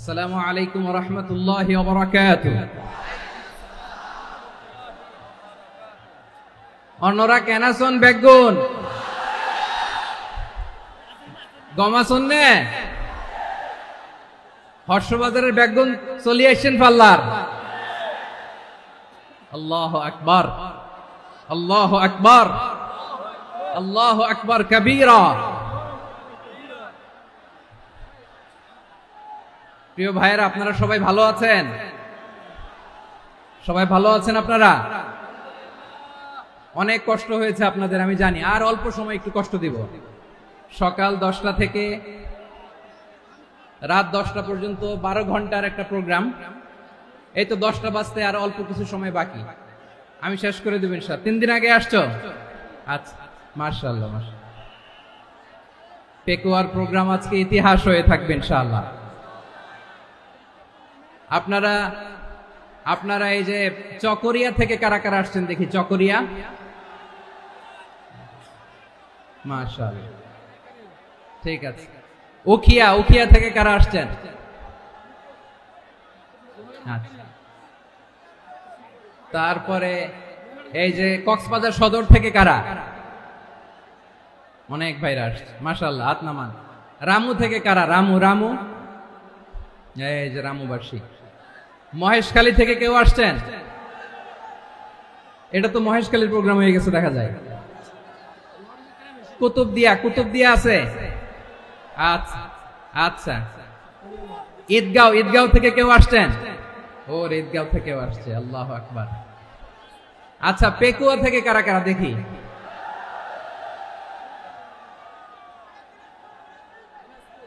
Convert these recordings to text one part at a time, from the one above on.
আসসালামু আলাইকুম ওয়া রাহমাতুল্লাহি ওয়া বারাকাতুহু। অন্যরা কেনাছন বেগুন গমাছন নে হর্ষবাজারের বেগুন চলে আসছেন পাল্লার। আল্লাহু আকবার, আল্লাহু আকবার, আল্লাহু আকবার কবীরা। প্রিয় ভাইয়েরা, আপনারা সবাই ভালো আছেন? সবাই ভালো আছেন? আপনারা অনেক কষ্ট হয়েছে আপনাদের, আমি জানি। আর অল্প সময় একটু কষ্ট দিব। সকাল 10টা থেকে রাত 10টা পর্যন্ত 12 ঘন্টার একটা প্রোগ্রাম। এই তো 10টা বাজতে আর অল্প কিছু সময় বাকি, আমি শেষ করে দেব ইনশাআল্লাহ। 3 দিন আগে আসছো? আচ্ছা, মাশাআল্লাহ মাশাআল্লাহ। পেকুয়ার প্রোগ্রাম আজকে ইতিহাস হয়ে থাকবে ইনশাআল্লাহ। আপনারা এই যে চকরিয়া থেকে কারা কারা আসছেন দেখি? চকরিয়া, মাশাআল্লাহ, ঠিক আছে। উখিয়া থেকে কারা আসছেন? আচ্ছা। তারপরে এই যে কক্সবাজার সদর থেকে কারা? অনেক ভাইরা আসছে, মাশাআল্লাহ, হাত নামান। রামু থেকে কারা? রামু, এই যে রামুবাসী। মহেশখালী থেকে কেউ আসছেন? এটা তো মহেশখালীর প্রোগ্রাম হয়ে গেছে দেখা যায়। কুতুবদিয়া আছে? আচ্ছা আচ্ছা। ঈদগাঁও থেকে কেউ আসছেন? ওর ঈদগাঁও থেকেও আসছে, আল্লাহু আকবার। আচ্ছা, পেকুয়া থেকে কারা কারা দেখি?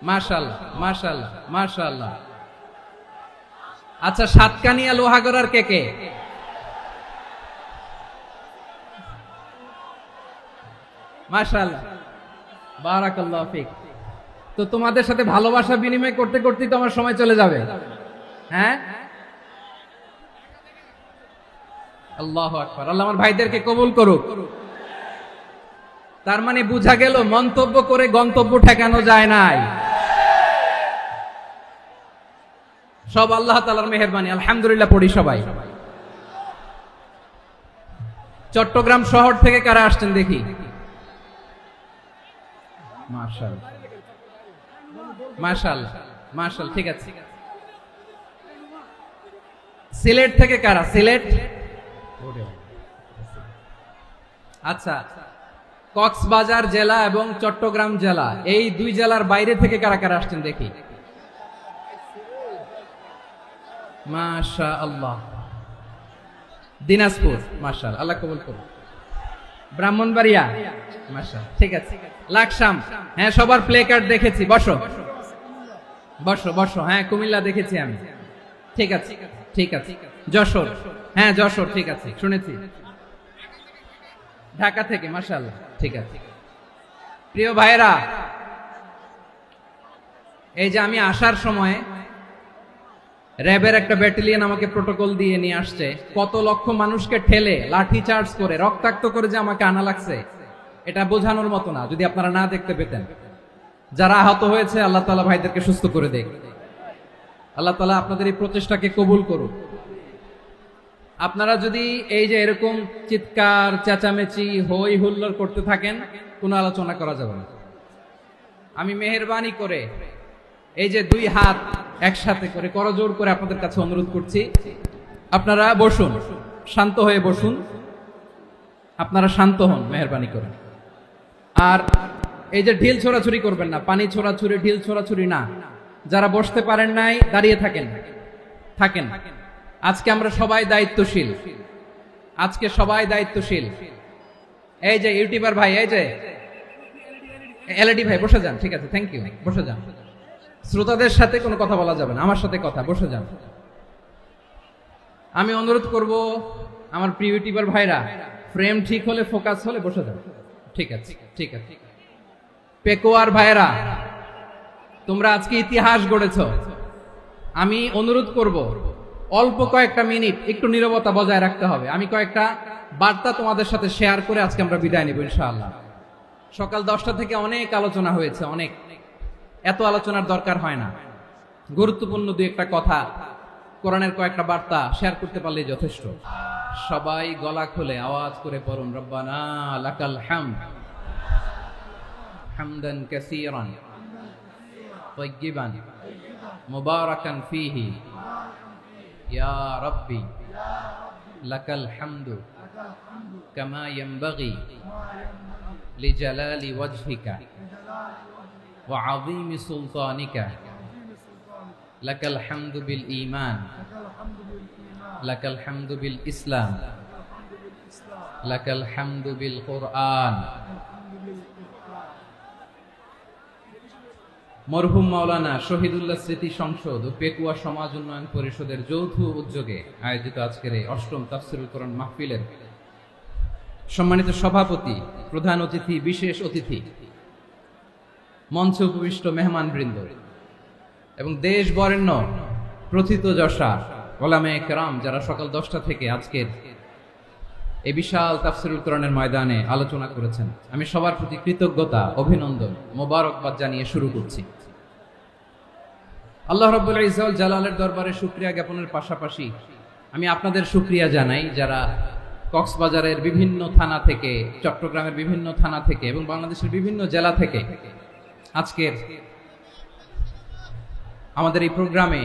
মাশাআল্লাহ মাশাআল্লাহ মাশাআল্লাহ। আচ্ছা, সাতকানিয়া লোহাগড়ার কে? মাশাআল্লাহ, বারাকাল্লাহু ফিক। তো তোমাদের সাথে ভালোবাসা বিনিময় করতে করতেই তো আমার সময় চলে যাবে। হ্যাঁ, আল্লাহু আকবার। আল্লাহ আমার ভাইদেরকে কবুল করুক। তার মানে বুঝা গেল মন্তব্য করে গন্তব্য ঠেকানো যায় নাই। সব আল্লাহ তাআলার মেহেরবানি, আলহামদুলিল্লাহ পড়ি সবাই। চট্টগ্রাম শহর থেকে কারা আসছেন দেখি? মাশাআল্লাহ মাশাআল্লাহ মাশাআল্লাহ, ঠিক আছে। সিলেট থেকে কারা? সিলেট, আচ্ছা। কক্সবাজার জেলা এবং চট্টগ্রাম জেলা, এই দুই জেলার বাইরে থেকে কারা কারা আসছেন দেখি? মাশাআল্লাহ। দিনাজপুর, মাশাআল্লাহ, আল্লাহ কবুল করুন। ব্রাহ্মণবাড়িয়া, মাশাআল্লাহ, ঠিক আছে। লাকসাম, হ্যাঁ, সবার প্লে কার্ড দেখেছি। বসো বসো বসো। হ্যাঁ, কুমিল্লা দেখেছি আমি, ঠিক আছে ঠিক আছে। যশোর, হ্যাঁ যশোর, ঠিক আছে, শুনেছি। ঢাকা থেকে, মাশাআল্লাহ, ঠিক আছে। প্রিয় ভাইরা, এই যে আমি আসার সময় র্যাবের একটা ব্যাটালিয়ন আমাকে প্রোটোকল দিয়ে নিয়ে আসছে। কত লক্ষ মানুষকে ঠেলে লাঠি চার্জ করে রক্তাক্ত করে যে আমাকে আনা লাগছে, এটা বোঝানোর মতো না। যদি আপনারা না দেখতে পেতেন। যারা আহত হয়েছে, আল্লাহ তাআলা ভাইদেরকে সুস্থ করে দেখ। আল্লাহ তাআলা আপনাদের এই প্রচেষ্টাকে কবুল করুন। আপনারা যদি এই যে এরকম চিৎকার চেঁচামেচি হই হুল্লোড় করতে থাকেন, কোনো আলোচনা করা যাবে না। আমি মেহেরবানি করে এই যে দুই হাত একসাথে করে করজোড় করে আপনাদের কাছে অনুরোধ করছি, আপনারা বসুন, শান্ত হয়ে বসুন। আপনারা শান্ত হন মেহেরবানি করে। আর এই যে ঢিল ছোড়াছুরি করবেন না, পানি ছোড়াছুরি, ঢিল ছোড়াছুরি না। যারা বসতে পারেন নাই, দাঁড়িয়ে থাকেন। আজকে আমরা সবাই দায়িত্বশীল, আজকে সবাই দায়িত্বশীল। এই যে ইউটিউবার ভাই, এই যে এলইডি ভাই, বসে যান, ঠিক আছে, থ্যাংক ইউ, বসে যান। শ্রোতাদের সাথে কোনো কথা বলা যাবে না, আমার সাথে কথা, বসে যান। আমি অনুরোধ করব আমার প্রিয় ইউটিউবার ভাইরা, ফ্রেম ঠিক হলে, ফোকাস হলে বসে যান, ঠিক আছে ঠিক আছে। পেকুয়ার ভাইরা, তোমরা আজকে ইতিহাস গড়েছ। আমি অনুরোধ করব অল্প কয়েকটা মিনিট একটু নীরবতা বজায় রাখতে হবে। আমি কয়েকটা বার্তা তোমাদের সাথে শেয়ার করে আজকে আমরা বিদায় নেব ইনশাআল্লাহ। সকাল 10টা থেকে অনেক আলোচনা হয়েছে, অনেক, এত আলোচনার দরকার হয় না। গুরুত্বপূর্ণ দুই একটা কথা, কোরআনের কয়েকটা বার্তা শেয়ার করতে পারলেই যথেষ্ট। সবাই গলা খুলে আওয়াজ করে পড়ুন, রব্বানা লাকাল হামদ হামদান কাসীরান তাইয়্যিবান মুবারাকান ফীহি ইয়া রাব্বি লাকাল হামদু কামা ইয়ানবাগি লিজালালি ওয়াজহিকা ওয়া আযীমি সুলতানিকা লাকাল হামদু বিল ঈমান লাকাল হামদু বিল ইসলাম লাকাল হামদু বিল কুরআন। মরহুম মাওলানা শহীদুল্লাহ স্মৃতি সংসদ ও পেকুয়া সমাজ উন্নয়ন পরিষদের যৌথ উদ্যোগে আয়োজিত আজকের এই অষ্টম তাফসীরুল কোরআন মাহফিলের সম্মানিত সভাপতি, প্রধান অতিথি, বিশেষ অতিথি, মঞ্চে উপবিষ্ট মেহমানবৃন্দ এবং দেশ বরেণ্য প্রথিতযশা ওলামায়ে কেরাম যারা সকাল 10টা থেকে আজকের এই বিশাল তাফসীরুল কোরআনের ময়দানে আলোচনা করেছেন, আমি সবার প্রতি কৃতজ্ঞতা, অভিনন্দন, মোবারকবাদ জানিয়ে শুরু করছি। আল্লাহ রাব্বুল ইজ্জত ওয়াল জালালের দরবারে শুকরিয়া জ্ঞাপনের পাশাপাশি আমি আপনাদের শুকরিয়া জানাই যারা কক্সবাজারের বিভিন্ন থানা থেকে, চট্টগ্রামের বিভিন্ন থানা থেকে এবং বাংলাদেশের বিভিন্ন জেলা থেকে আজকের আমাদের এই প্রোগ্রামে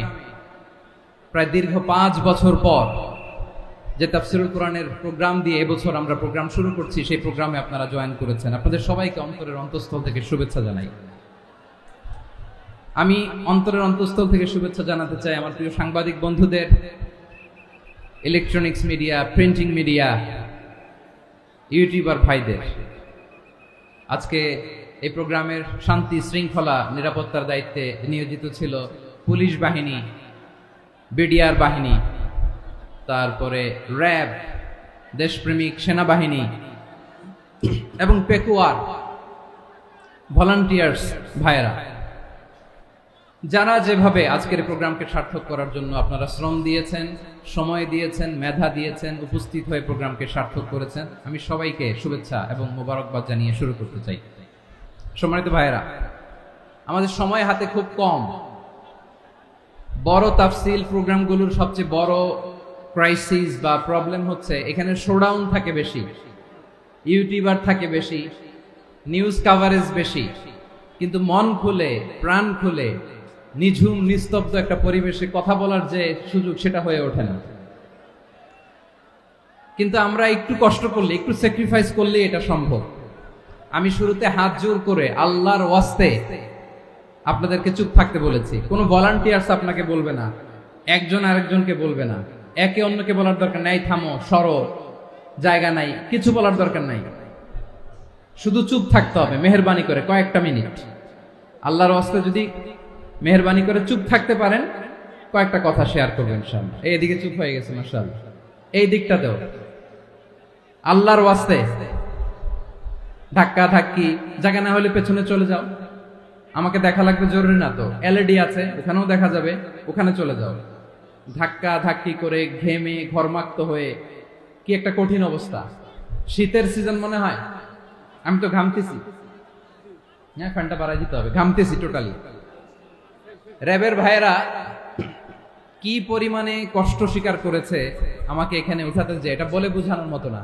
প্রায় দীর্ঘ 5 বছর পর যে তাফসীরুল কোরআনের প্রোগ্রাম দিয়ে এবছর আমরা প্রোগ্রাম শুরু করছি, সেই প্রোগ্রামে আপনারা জয়েন করেছেন। আপনাদের সবাইকে অন্তরের অন্তঃস্থল থেকে শুভেচ্ছা জানাই। আমি অন্তরের অন্তঃস্থল থেকে শুভেচ্ছা জানাতে চাই আমার প্রিয় সাংবাদিক বন্ধুদের, electronics media, printing media, YouTuber ভাইদের। আজকে এই প্রোগ্রামের শান্তি শৃঙ্খলা নিরাপত্তার দায়িত্বে নিয়োজিত ছিল পুলিশ বাহিনী, বিডিআর বাহিনী, তারপরে র্যাব, দেশপ্রেমিক সেনাবাহিনী এবং পেকুয়ার ভলান্টিয়ার্স ভাইয়েরা, যারা যেভাবে আজকের প্রোগ্রামকে সার্থক করার জন্য আপনারা শ্রম দিয়েছেন, সময় দিয়েছেন, মেধা দিয়েছেন, উপস্থিত হয়ে প্রোগ্রামকে সার্থক করেছেন, আমি সবাইকে শুভেচ্ছা এবং মোবারকবাদ জানিয়ে শুরু করতে চাই। সম্মানিত ভাইয়েরা, আমাদের সময় হাতে খুব কম। বড় তাফসীল প্রোগ্রামগুলোর সবচেয়ে বড় ক্রাইসিস বা প্রবলেম হচ্ছে এখানে শোডাউন থাকে বেশি, ইউটিউবার থাকে বেশি, নিউজ কাভারেজ বেশি, কিন্তু মন খুলে, প্রাণ খুলে, নিঝুম নিস্তব্ধ একটা পরিবেশে কথা বলার যে সুযোগ, সেটা হয়ে ওঠে না। কিন্তু আমরা একটু কষ্ট করলে, একটু স্যাক্রিফাইস করলে এটা সম্ভব। আমি শুরুতে হাত জোর করে আল্লাহর ওয়াস্তে আপনাদেরকে চুপ থাকতে বলেছি। কোনো ভলান্টিয়ার্স আপনাকে বলবে না, একজন আরেকজনকে বলবে না, একে অন্যকে বলার দরকার নাই, থামো, সরো, জায়গা নাই, কিছু বলার দরকার নাই। শুধু চুপ থাকতে হবে মেহেরবানি করে কয়েকটা মিনিট। আল্লাহর ওয়াস্তে যদি মেহেরবানি করে চুপ থাকতে পারেন, কয়েকটা কথা শেয়ার করবেন ইনশাআল্লাহ। এইদিকে চুপ হয়ে গেছে মাশাআল্লাহ, এই দিকটাতেও আল্লাহর ওয়াস্তে ধাক্কা ধাক্কি, জায়গা না হলে পেছনে চলে যাও। আমাকে দেখা লাগবে জরুরি না তো, এলইডি আছে, ওখানেও দেখা যাবে, ওখানে চলে যাও। ধাক্কা ধাক্কি করে ঘেমে ঘরমাক্ত হয়ে কি একটা কঠিন অবস্থা। শীতের সিজন মনে হয়, আমি তো ঘামতেছি, হ্যাঁ ফ্যানটা বাড়াই দিতে হবে, ঘামতেছি টোটালি। র্যাবের ভাইয়েরা কি পরিমাণে কষ্ট স্বীকার করেছে আমাকে এখানে উঠাতে, যে এটা বলে বোঝানোর মতো না।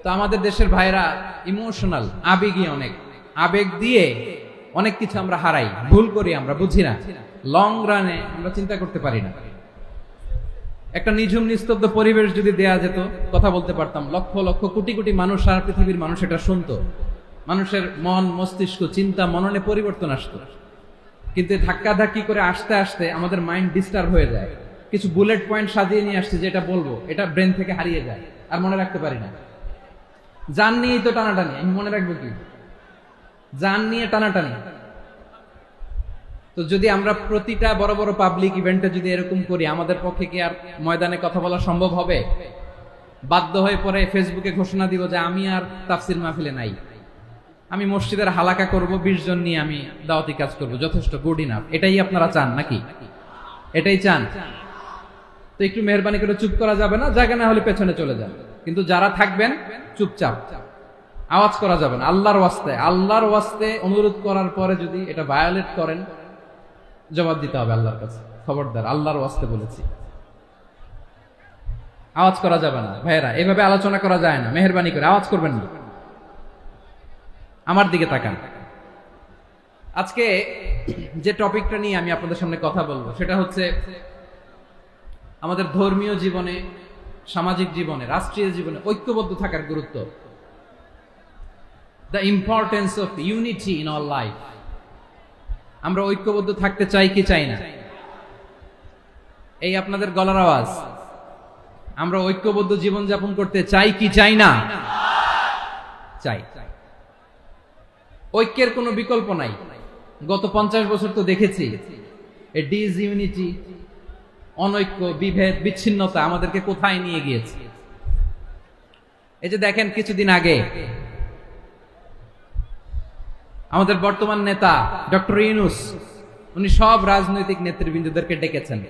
তো আমাদের দেশের ভাইরা ইমোশনাল, আবেগী, অনেক আবেগ দিয়ে অনেক কিছু আমরা হারাই, ভুল করি, আমরা বুঝি না, লং রানে আমরা চিন্তা করতে পারি না। একটা নিঝুম নিস্তব্ধ পরিবেশ যদি দেয়া যেত, কথা বলতে পারতাম, লক্ষ লক্ষ কোটি কোটি মানুষ, সারা পৃথিবীর মানুষ এটা শুনতো, মানুষের মন, মস্তিষ্ক, চিন্তা, মননে পরিবর্তন আসতো। কিন্তু ধাক্কা ধাক্কি করে আসতে আসতে আমাদের মাইন্ড ডিস্টার্ব হয়ে যায়। কিছু বুলেট পয়েন্ট সাজিয়ে নিয়ে আসছে, যেটা বলবো এটা ব্রেন থেকে হারিয়ে যায়, আর মনে রাখতে পারি না। জান নিয়েই তো টানাটানি, আমি মনে রাখবো কি? জান নিয়ে টানাটানি। তো যদি আমরা প্রতিটা বড় বড় পাবলিক ইভেন্টে যদি এরকম করি, আমাদের পক্ষে কি আর ময়দানে কথা বলা সম্ভব হবে? বাধ্য হয়ে পরে ফেসবুকে ঘোষণা দিব যে আমি আর তাফসীর মাহফিলে নাই, আমি মসজিদের হালাকা করব, 20 জন নিয়ে আমি দাওয়াতি কাজ করব, যথেষ্ট, গুড ইনাফ। এটাই আপনারা চান নাকি? এটাই চান? তো একটু মেহরবানি করে চুপ করা যাবে না, জায়গা না হলে পেছনে চলে যান। কিন্তু যারা থাকবেন চুপচাপ, আওয়াজ করা যাবে না। আল্লাহর ওয়াস্তে অনুরোধ করার পরে যদি এটা ভায়োলেট করেন, জবাব দিতে হবে আল্লাহর কাছে। খবরদার, আল্লাহর ওয়াস্তে বলেছি, আওয়াজ করা যাবে না। ভাইয়েরা, এভাবে আলোচনা করা যায় না, মেহেরবানি করে আওয়াজ করবেন না। আমার দিকে তাকান। আজকে যে টপিকটা নিয়ে আমি আপনাদের সামনে কথা বলবো সেটা হচ্ছে আমাদের ধর্মীয় জীবনে, সামাজিক জীবনে, রাষ্ট্রীয় জীবনে ঐক্যবদ্ধ থাকার গুরুত্ব। The importance of unity in our life. আমরা ঐক্যবদ্ধ থাকতে চাই কি চাই না? এই আপনাদের গলার আওয়াজ। আমরা ঐক্যবদ্ধ জীবন যাপন করতে চাই কি চাই না? চাই। ঐক্যের কোনো বিকল্প নাই। গত 50 বছর তো দেখেছি এই ডিসইউনিটি, অনৈক্য, বিভেদ, বিচ্ছিন্নতা আমাদেরকে কোথায় নিয়ে গিয়েছে। এই যে দেখেন, কিছুদিন আগে আমাদের বর্তমান নেতা ডক্টর ইউনূস, উনি সব রাজনৈতিক নেতৃবৃন্দদেরকে ডেকেছেন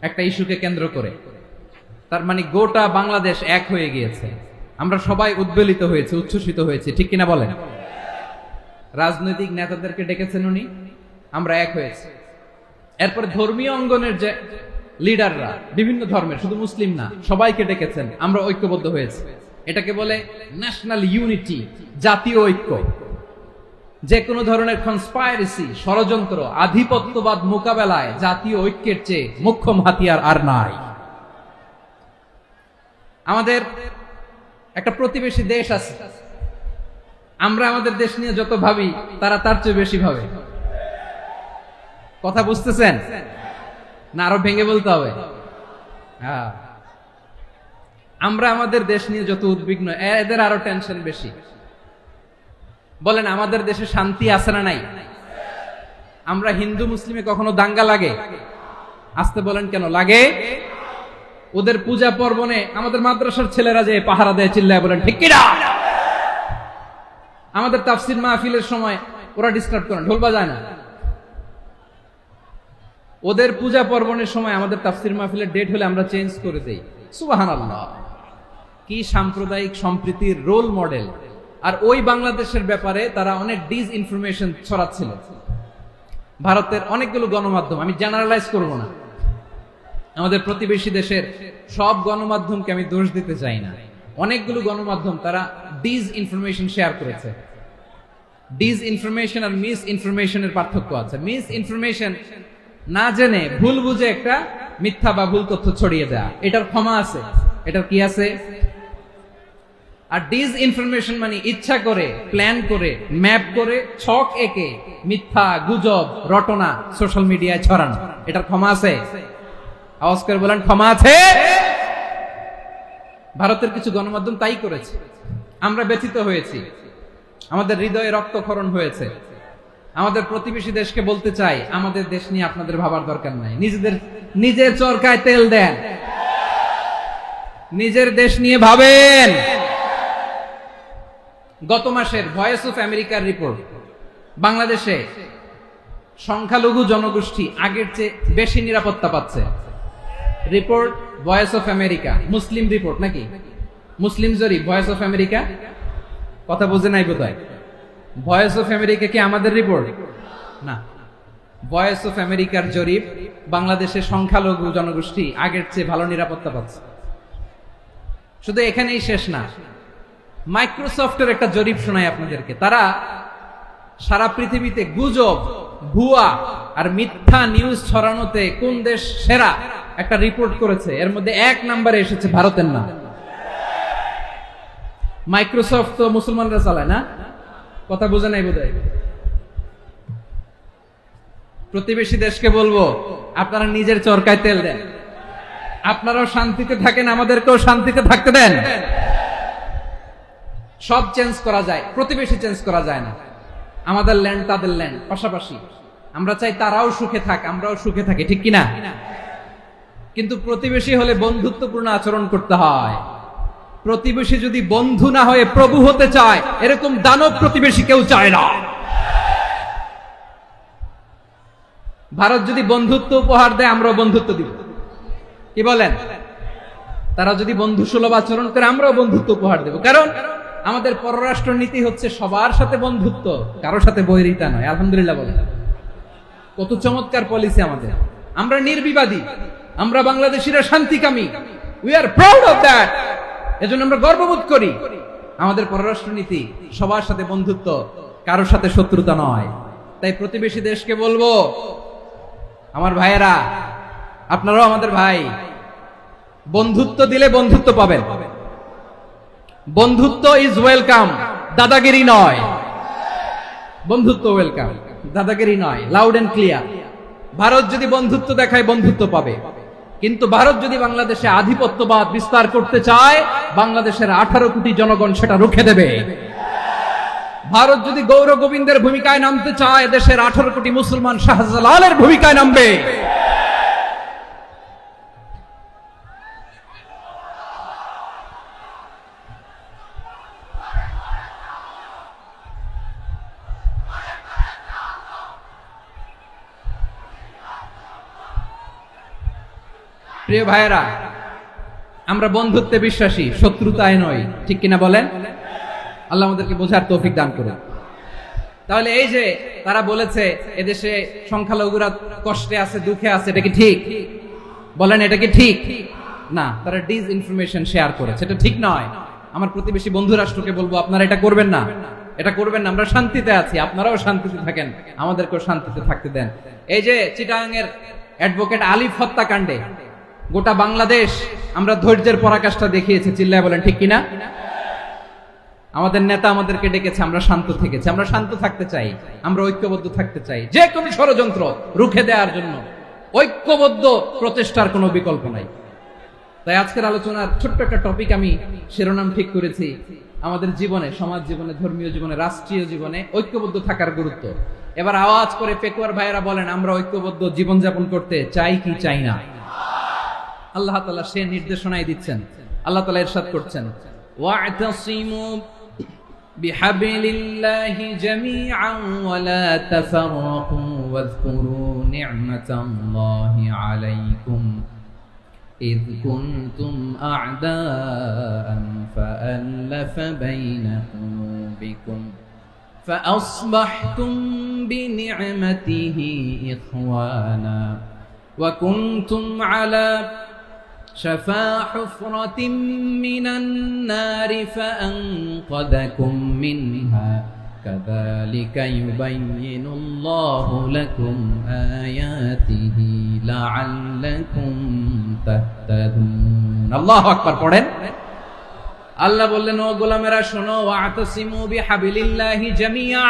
একটা ইস্যুকে কেন্দ্র করে। তার মানে গোটা বাংলাদেশ এক হয়ে গিয়েছে। আমরা সবাই উদ্বেলিত হয়েছে, উচ্ছ্বসিত হয়েছে, ঠিক কিনা বলেন? রাজনৈতিক নেতাদেরকে ডেকেছেন উনি, আমরা এক হয়েছে। এরপরে ধর্মীয় অঙ্গনের যে লিডাররা, বিভিন্ন ধর্মের, শুধু মুসলিম না, সবাইকে ডেকেছেন, আমরা ঐক্যবদ্ধ হয়েছে। এটাকে বলে ন্যাশনাল ইউনিটি, জাতীয় ঐক্য। যে কোনো ধরনের কনস্পাইরেসি, ষড়যন্ত্র, আধিপত্যবাদ মোকাবেলায় জাতীয় ঐক্যের চেয়ে মোক্ষম হাতিয়ার আর নাই। আমাদের একটা প্রতিবেশী দেশ আছে, আমরা আমাদের দেশ নিয়ে যত ভাবি তারা তার চেয়ে বেশি ভাবে। কথা বুঝতেছেন না? আরো ভেঙে বলতে হবে। হ্যাঁ, আমরা আমাদের দেশ নিয়ে যত উদ্বিগ্ন, এদের আরো টেনশন বেশি। বলেন, আমাদের দেশে শান্তি আছে না নাই? আমরা হিন্দু মুসলিমে কখনো দাঙ্গা লাগে? আসতে বলেন, কেন লাগে? ওদের পূজা পর্বণে আমাদের মাদ্রাসার ছেলেরা যে পাহারা দেয়, চিল্লায় বলেন ঠিক কিনা? আমাদের তাফসির মাহফিলের সময় ওরা ডিস্টার্ব করে, ঢোল বাজায় না। ওদের পূজা পর্বণের সময় আমাদের তাফসির মাহফিলের ডেট হলে আমরা চেঞ্জ করে দেই। সুবহানাল্লাহ, কি সাম্প্রদায়িক সম্প্রীতির রোল মডেল। আর ওই বাংলাদেশের ব্যাপারে তারা অনেক ডিসইনফরমেশন ছড়াচ্ছিল। ভারতের অনেকগুলো গণমাধ্যম, আমি জেনারেলাইজ করব না, আমাদের প্রতিবেশী দেশের সব গণমাধ্যমকে আমি দোষ দিতে চাই না। অনেকগুলো গণমাধ্যম তারা ডিসইনফরমেশন শেয়ার করেছে। ডিসইনফরমেশন আর মিস ইনফরমেশনের পার্থক্য আছে। মিস ইনফরমেশন না জেনে ভুল বুঝে একটা মিথ্যা বা ভুল তথ্য ছড়িয়ে দেয়া, এটার ক্ষমা আছে, এটার কি আছে? আর ডিসইনফরমেশন মানে ইচ্ছা করে, প্ল্যান করে, ম্যাপ করে, ছক এঁকে মিথ্যা, গুজব, রটনা সোশ্যাল মিডিয়ায় ছড়ানো, এটার ক্ষমা আছে? আওয়াজ করে বলেন, ক্ষমা আছে? ভারতের কিছু গণমাধ্যম তাই করেছে। আমরা ব্যথিত হয়েছি, আমাদের হৃদয়ে রক্তক্ষরণ হয়েছে। আমাদের প্রতিবেশী দেশকে বলতে চাই, আমাদের দেশ নিয়ে আপনাদের ভাবার দরকার নাই। নিজের চরকায় তেল দেন, নিজের দেশ নিয়ে ভাবেন। গত মাসের ভয়েস অফ আমেরিকার রিপোর্ট, বাংলাদেশে সংখ্যালঘু জনগোষ্ঠী আগের চেয়ে বেশি নিরাপত্তা পাচ্ছে। Report voice of America, Muslim report নাকি? মুসলিম জরিপ, ভয়েস অফ আমেরিকা। কথা বুঝে নাই বোধহয়। ভয়েস অফ আমেরিকা কি আমাদের রিপোর্ট না? ভয়েস অফ আমেরিকার জরিপ, বাংলাদেশের সংখ্যালঘু জনগোষ্ঠী আগের চেয়ে ভালো নিরাপত্তা পাচ্ছে। শুধু এখানেই শেষ না, মাইক্রোসফটের একটা জরিপ শোনায় আপনাদেরকে। তারা সারা পৃথিবীতে গুজব, ভুয়া আর মিথ্যা নিউজ ছড়ানোতে কোন দেশ সেরা একটা রিপোর্ট করেছে। এর মধ্যে 1 নম্বরে এসেছে ভারতের নাম। মাইক্রোসফট তো মুসলমানরা চালায় না? কথা বোঝে নাই বোধহয়। প্রতিবেশী দেশকে বলবো, আপনারা নিজের চরকায় তেল দেন, আপনারাও শান্তিতে থাকেন, আমাদেরকেও শান্তিতে থাকতে দেন। সব চেঞ্জ করা যায়, প্রতিবেশী চেঞ্জ করা যায় না। আমাদের ল্যান্ড তাদের ল্যান্ড, পাশাপাশি। আমরা চাই তারাও সুখে থাক, আমরাও সুখে থাকি, ঠিক কিনা? কিন্তু প্রতিবেশী হলে বন্ধুত্বপূর্ণ আচরণ করতে হয়। প্রতিবেশী যদি বন্ধু না হয়ে প্রভু হতে চায়, এরকম দানব প্রতিবেশী কেউ চায় না। ভারত যদি বন্ধুত্ব উপহার দেয়, আমরাও বন্ধুত্ব দিব। কি বলেন? তারা যদি বন্ধু সুলভ আচরণ করে, আমরাও বন্ধুত্ব উপহার দেব। কারণ আমাদের পররাষ্ট্র নীতি হচ্ছে সবার সাথে বন্ধুত্ব, কারোর সাথে বৈরিতা নয়। আলহামদুলিল্লাহ বলেন। কত চমৎকার পলিসি আমাদের। আমরা নির্বিবাদী, আমরা বাংলাদেশিরা শান্তিকামী, we are proud of that. এজন্য আমরা গর্ববোধ করি। আমাদের পররাষ্ট্রনীতি সবার সাথে বন্ধুত্ব, কারোর সাথে শত্রুতা নয়। তাই প্রতিবেশী দেশকে বলবো, আমার ভাইয়েরা, আপনারাও আমাদের ভাই, বন্ধুত্ব দিলে বন্ধুত্ব পাবেন। বন্ধুত্ব ইজ ওয়েলকাম, দাদাগিরি নয়। বন্ধুত্ব ওয়েলকাম, দাদাগিরি নয়, লাউড এন্ড ক্লিয়ার। ভারত যদি বন্ধুত্ব দেখায় বন্ধুত্ব পাবে, কিন্তু ভারত যদি বাংলাদেশে আধিপত্যবাদ বিস্তার করতে চায়, বাংলাদেশের 18 কোটি জনগণ সেটা রুখে দেবে। ভারত যদি গৌর গোবিন্দের ভূমিকায় নামতে চায়, দেশের 18 কোটি মুসলমান শাহজালালের ভূমিকায় নামবে। প্রিয় ভাইয়েরা, আমরা বন্ধুত্বে বিশ্বাসী, শত্রুতায় নয়, ঠিক কিনা বলেন? আল্লাহ আমাদেরকে বোঝার তৌফিক দান করুন। তাহলে এই যে তারা বলেছে এদেশে সংখ্যালঘুরা কষ্টে আছে, দুঃখে আছে, এটা কি ঠিক? বলেন, এটা কি ঠিক? না, তারা ডিস ইনফরমেশন শেয়ার করেছে, এটা ঠিক নয়। আমার প্রতিবেশী বন্ধু রাষ্ট্রকে বলবো, আপনারা এটা করবেন না, এটা করবেন না। আমরা শান্তিতে আছি, আপনারাও শান্তিতে থাকেন, আমাদেরকেও শান্তিতে থাকতে দেন। এই যে চিটাগাং এর অ্যাডভোকেট আলিফ হত্যাকাণ্ডে গোটা বাংলাদেশ আমরা ধৈর্যের পরাকাষ্ঠা দেখিয়েছি, চিল্লায় বলেন ঠিক কিনা? আমাদের নেতা আমাদেরকে ডেকেছে, আমরা শান্ত থেকেছি। আমরা শান্ত থাকতে চাই, আমরা ঐক্যবদ্ধ থাকতে চাই। যে কোনো ষড়যন্ত্র রুখে দেওয়ার জন্য ঐক্যবদ্ধ প্রচেষ্টার কোনো বিকল্প নাই। তাই আজকের আলোচনার ছোট্ট একটা টপিক আমি শিরোনাম ঠিক করেছি, আমাদের জীবনে, সমাজ জীবনে, ধর্মীয় জীবনে, রাষ্ট্রীয় জীবনে ঐক্যবদ্ধ থাকার গুরুত্ব। এবার আওয়াজ করে পেকুয়ার ভাইয়েরা বলেন, আমরা ঐক্যবদ্ধ জীবনযাপন করতে চাই কি চাই না? আল্লাহ তাআলা সে নির্দেশনাই দিচ্ছেন। আল্লাহ তাআলা ইরশাদ করছেন, ওয়া'তাসিমু বিহাবলিল্লাহি জামিআন ওয়া লা তাফাররাকু ওয়াযকুরু নি'মাতাল্লাহি আলাইকুম ইয কুনতুম আ'দাআন ফাআল্লাফা বাইনা কুলুবিকুম فأصبحتم بنعمته إخوانا وكنتم على شفا حفرة من النار فأنقذكم منها كذلك يبين الله لكم آياته لعلكم تهتدون الله أكبر পড়েন। আল্লাহ বললেন, ও গোলামেরা শোনো, ওয়া'তাসিমু বিহাবলিল্লাহি জামিআ,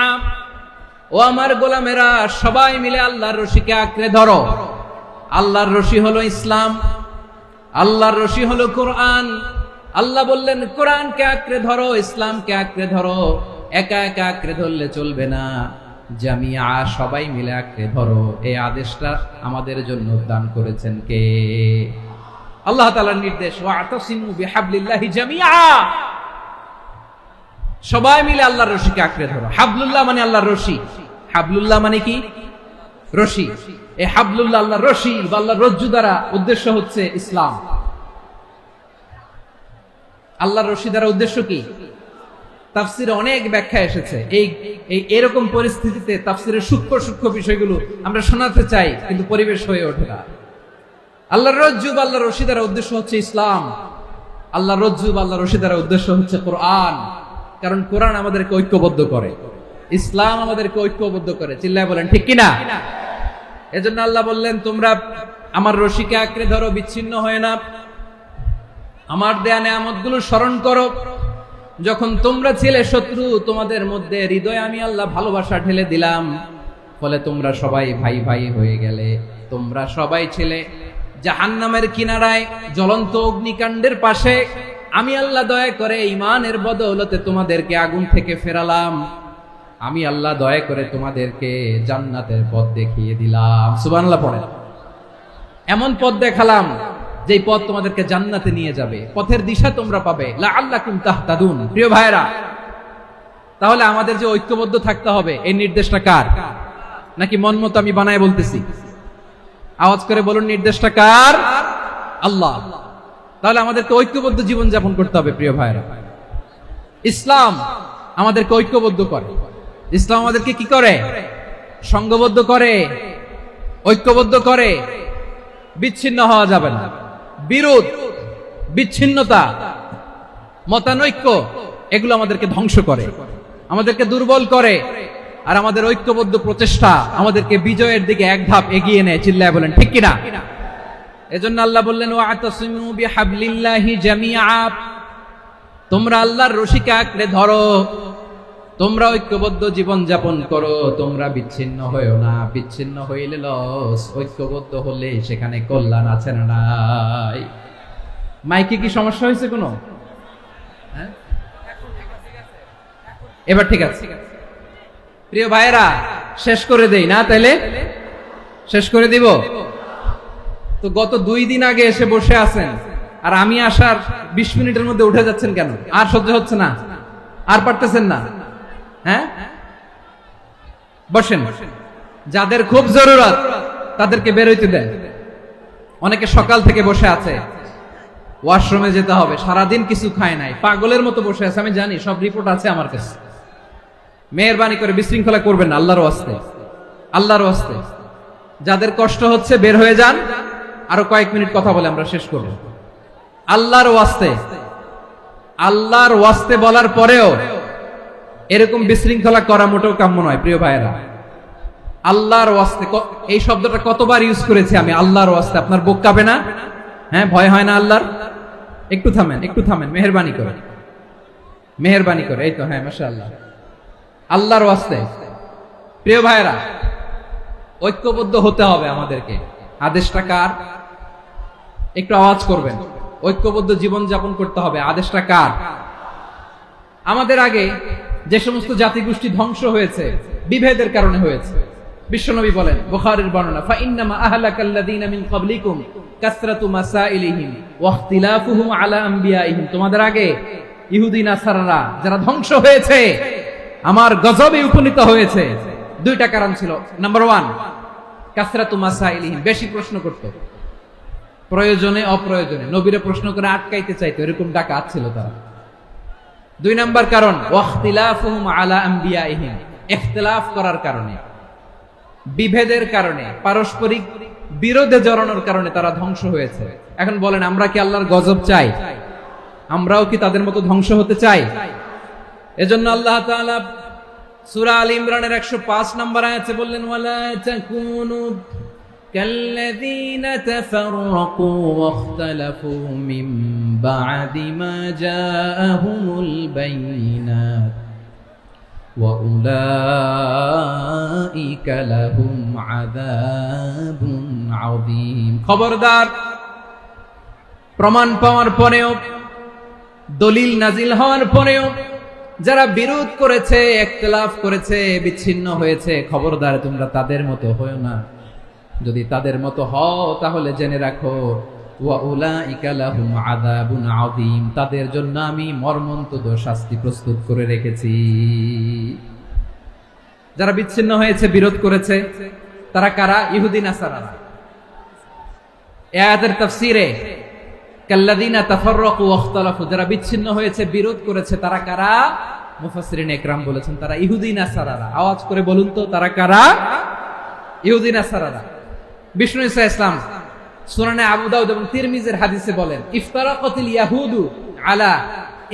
ও আমার গোলামেরা সবাই মিলে আল্লাহর রশিকে আঁকড়ে ধরো। আল্লাহর রশি হলো ইসলাম, আল্লাহর রশি হলো কোরআন। আল্লাহ বললেন, কোরআনকে আঁকড়ে ধরো, ইসলামকে আঁকড়ে ধরো। একা একা আঁকড়ে ধরলে চলবে না, জামিআ, সবাই মিলে আঁকড়ে ধরো। এই আদেশটা আমাদের জন্য দান করেছেন কে? আল্লাহ তাআলার নির্দেশ, ওয়া'তাসিমু বিহাবলিল্লাহি জামিআ, সবাই মিলে আল্লাহর রশিকে আঁকড়ে ধরো। হাবলুল্লাহ মানে আল্লাহর রশি। হাবলুল্লাহ মানে কি? রশি। এই হাবলুল্লাহ, আল্লাহর রশি বা আল্লাহর রজ্জু দ্বারা উদ্দেশ্য হচ্ছে ইসলাম। আল্লাহর রশি দ্বারা উদ্দেশ্য কি? তাফসিরে অনেক ব্যাখ্যা এসেছে। এরকম পরিস্থিতিতে তাফসিরের সূক্ষ্ম সূক্ষ্ম বিষয়গুলো আমরা শোনাতে চাই, কিন্তু পরিবেশ হয়ে ওঠে না। আল্লাহর রজ্জু বা আল্লাহর রশি দ্বারা উদ্দেশ্য হচ্ছে ইসলাম। আল্লাহর রজ্জু বা আল্লাহর রশি দ্বারা উদ্দেশ্য হচ্ছে কোরআন। কারণ কোরআন আমাদেরকে ঐক্যবদ্ধ করে, ইসলাম আমাদেরকে ঐক্যবদ্ধ করে। চিল্লায় বলেন ঠিক কিনা? এজন্য আল্লাহ বললেন, তোমরা আমার রশিকে আঁকড়ে ধরো, বিচ্ছিন্ন হয় না। আমার দেয়া নেয়ামতগুলো স্মরণ করো। যখন তোমরা ছিলে শত্রু, তোমাদের মধ্যে হৃদয়ে আমি আল্লাহ ভালোবাসা ঢেলে দিলাম, ফলে তোমরা সবাই ভাই ভাই হয়ে গেলে। তোমরা সবাই ছিলে জাহান্নামের কিনারায়, জ্বলন্ত অগ্নিকাণ্ডের পাশে। আমি আল্লাহ দয়া করে ঈমানের বদৌলতে তোমাদেরকে আগুন থেকে ফেরালাম। আমি আল্লাহ দয়া করে তোমাদেরকে জান্নাতের পথ দেখিয়ে দিলাম। সুবহানাল্লাহ পড়েন। এমন পথ দেখালাম যে পথ তোমাদেরকে জান্নাতে নিয়ে যাবে, পথের দিশা তোমরা পাবে। লাআল্লাকুম তাহতাদুন। প্রিয় ভাইরা, তাহলে আমাদের যে ঐক্যবদ্ধ থাকতে হবে, এই নির্দেশটা কার? নাকি মন মতো আমি বানায় বলতেছি? আওয়াজ করে বলুন, নির্দেশটা কার? আল্লাহ। তাহলে আমাদেরকে ঐক্যবদ্ধ জীবন যাপন করতে হবে। প্রিয় ভাইরা, ইসলাম আমাদেরকে ঐক্যবদ্ধ করে। ইসলাম আমাদেরকে কি করে? সংঘবদ্ধ করে। ঐক্যবদ্ধ করে, বিচ্ছিন্ন হওয়া যাবে না। বিরোধ, বিচ্ছিন্নতা, মতানৈক্য এগুলো আমাদেরকে ধ্বংস করে, আমাদেরকে দুর্বল করে, আর আমাদের ঐক্যবদ্ধ প্রচেষ্টা আমাদেরকে বিজয়ের দিকে এক ধাপ এগিয়ে নেয়। চিল্লায় বলেন ঠিক কিনা? এজন্য আল্লাহ বললেন ওয়াতাসিমু বিহাবলিল্লাহি জামিআ, তোমরা আল্লাহর রশিকে আঁকড়ে ধরো, তোমরা ঐক্যবদ্ধ জীবন যাপন করো, তোমরা বিচ্ছিন্ন হইও না। বিচ্ছিন্ন হইলে লস, ঐক্যবদ্ধ হলে সেখানে কল্যাণ আছে না নাই? মাইকে কি সমস্যা হয়েছে কোনো? এবার ঠিক আছে? প্রিয় ভাইয়েরা, শেষ করে দেই না? তাইলে শেষ করে দিব তো। গত 2 দিন আগে এসে বসে আছেন, আর আমি আসার 20 মিনিটের মধ্যে উঠে যাচ্ছেন কেন? আর সহ্য হচ্ছে না? আর পারতেছেন না? হ্যাঁ, বসেন। যাদের খুব জরুরত তাদেরকে বের হইতে দেন। অনেকে সকাল থেকে বসে আছে, ওয়াশরুমে যেতে হবে, সারাদিন কিছু খায় নাই, পাগলের মতো বসে আছে। আমি জানি, সব রিপোর্ট আছে আমার কাছে। মেহেরবানি করে বিশৃঙ্খলা করবেন না, আল্লাহর ওয়াস্তে, আল্লাহর ওয়াস্তে। যাদের কষ্ট হচ্ছে বের হয়ে যান। আরো কয়েক মিনিট কথা বলে আমরা শেষ করব। আল্লাহর ওয়াস্তে, আল্লাহর ওয়াস্তে বলার পরেও এরকম বিশৃঙ্খলা করা মোটেও কাম্য নয়। প্রিয় ভাইয়েরা, আল্লাহর ওয়াস্তে, এই শব্দটা কতবার ইউজ করেছি আমি, আল্লাহর ওয়াস্তে। আপনার বুক কাঁপে না? হ্যাঁ, ভয় হয় না আল্লাহর? একটু থামেন, একটু থামেন, মেহেরবানি করে, মেহেরবানি করে। এই তো, হ্যাঁ, মাশাআল্লাহ। আল্লাহর ওয়াস্তে প্রিয় ভাইয়েরা, ঐক্যবদ্ধ হতে হবে আমাদেরকে। আদেশটা কার? একটু আওয়াজ করবেন। ঐক্যবদ্ধ জীবন যাপন করতে হবে, আদেশটা কার? আমাদের আগে যে সমস্ত জাতিগোষ্ঠী ধ্বংস হয়েছে বিভেদের কারণে হয়েছে। বিশ্বনবী বলেন, বুখারীর বর্ণনা, ফাইন্নামা আহলাকাল্লাযীনা মিন ক্বাবলিকুম কাসরাতু মাসাইলিহিম ওয়া ইখতিলাফুহুম আলা আমবিয়াইহিম। তোমাদের আগে ইহুদি নাসারারা যারা ধ্বংস হয়েছে, আমার গজবে উপনীত হয়েছে, 2টা কারণ ছিল। নাম্বার 1, কাসরাতু মাসাইলিহিম, বেশি প্রশ্ন করত, প্রয়োজনে অপ্রয়োজনে নবীরে প্রশ্ন করে আটকাইতে চাইতো, এরকম ডাকাত ছিল তারা। 2 নাম্বার কারণ, ওয়াখতিলাফুহুম আলা আমবিয়াইহিম, ইখতিলাফ করার কারণে, বিভেদের কারণে, পারস্পরিক বিরোধে জড়ানোর কারণে তারা ধ্বংস হয়েছে। এখন বলেন, আমরা কি আল্লাহর গজব চাই? আমরাও কি তাদের মতো ধ্বংস হতে চাই? এজন্য আল্লাহ তাআলা সূরা আল ইমরানের 105 নম্বর আয়াতে বললেন, ওয়ালা তাকুনু কাল্লাযীনা তাফাররাকু ওয়াখতালাফু মিন বা'দি মা জাআহুমুল বাইয়িনাত ওয়া উলাইকা লাহুম আযাবুন আযীম। খবরদার, প্রমাণ পাওয়ার পরেও, দলিল নাজিল হওয়ার পরেও যারা বিরোধ করেছে, ইখতিলাফ করেছে, বিচ্ছিন্ন হয়েছে, খবরদার তোমরা তাদের মতো হয়ো না। যদি তাদের মতো হও তাহলে জেনে রাখো, ওয়া উলাইকা লাহুম আযাবুন আযীম, তাদের জন্য আমি মর্মন্তুদ শাস্তি প্রস্তুত করে রেখেছি। যারা বিচ্ছিন্ন হয়েছে, বিরোধ করেছে, তারা কারা? ইহুদি নাসারারা। এই আয়াতের তাফসীরে কাল্লাযীনা তাফাররাকু ওয়াখতালাফু, যারা বিচ্ছিন্ন হয়েছে, বিরোধ করেছে, তারা কারা? মুফাসসিরিন ইকরাম বলেছেন তারা ইহুদি নাসারারা। আওয়াজ করে বলুন তো, তারা কারা? ইহুদি নাসারারা। বিষ্ণু ঈসা ইসলাম সুনানে আবু দাউদ এবং তিরমিজির হাদিসে বলেন, ইফতারাকাতিল ইয়াহুদু আলা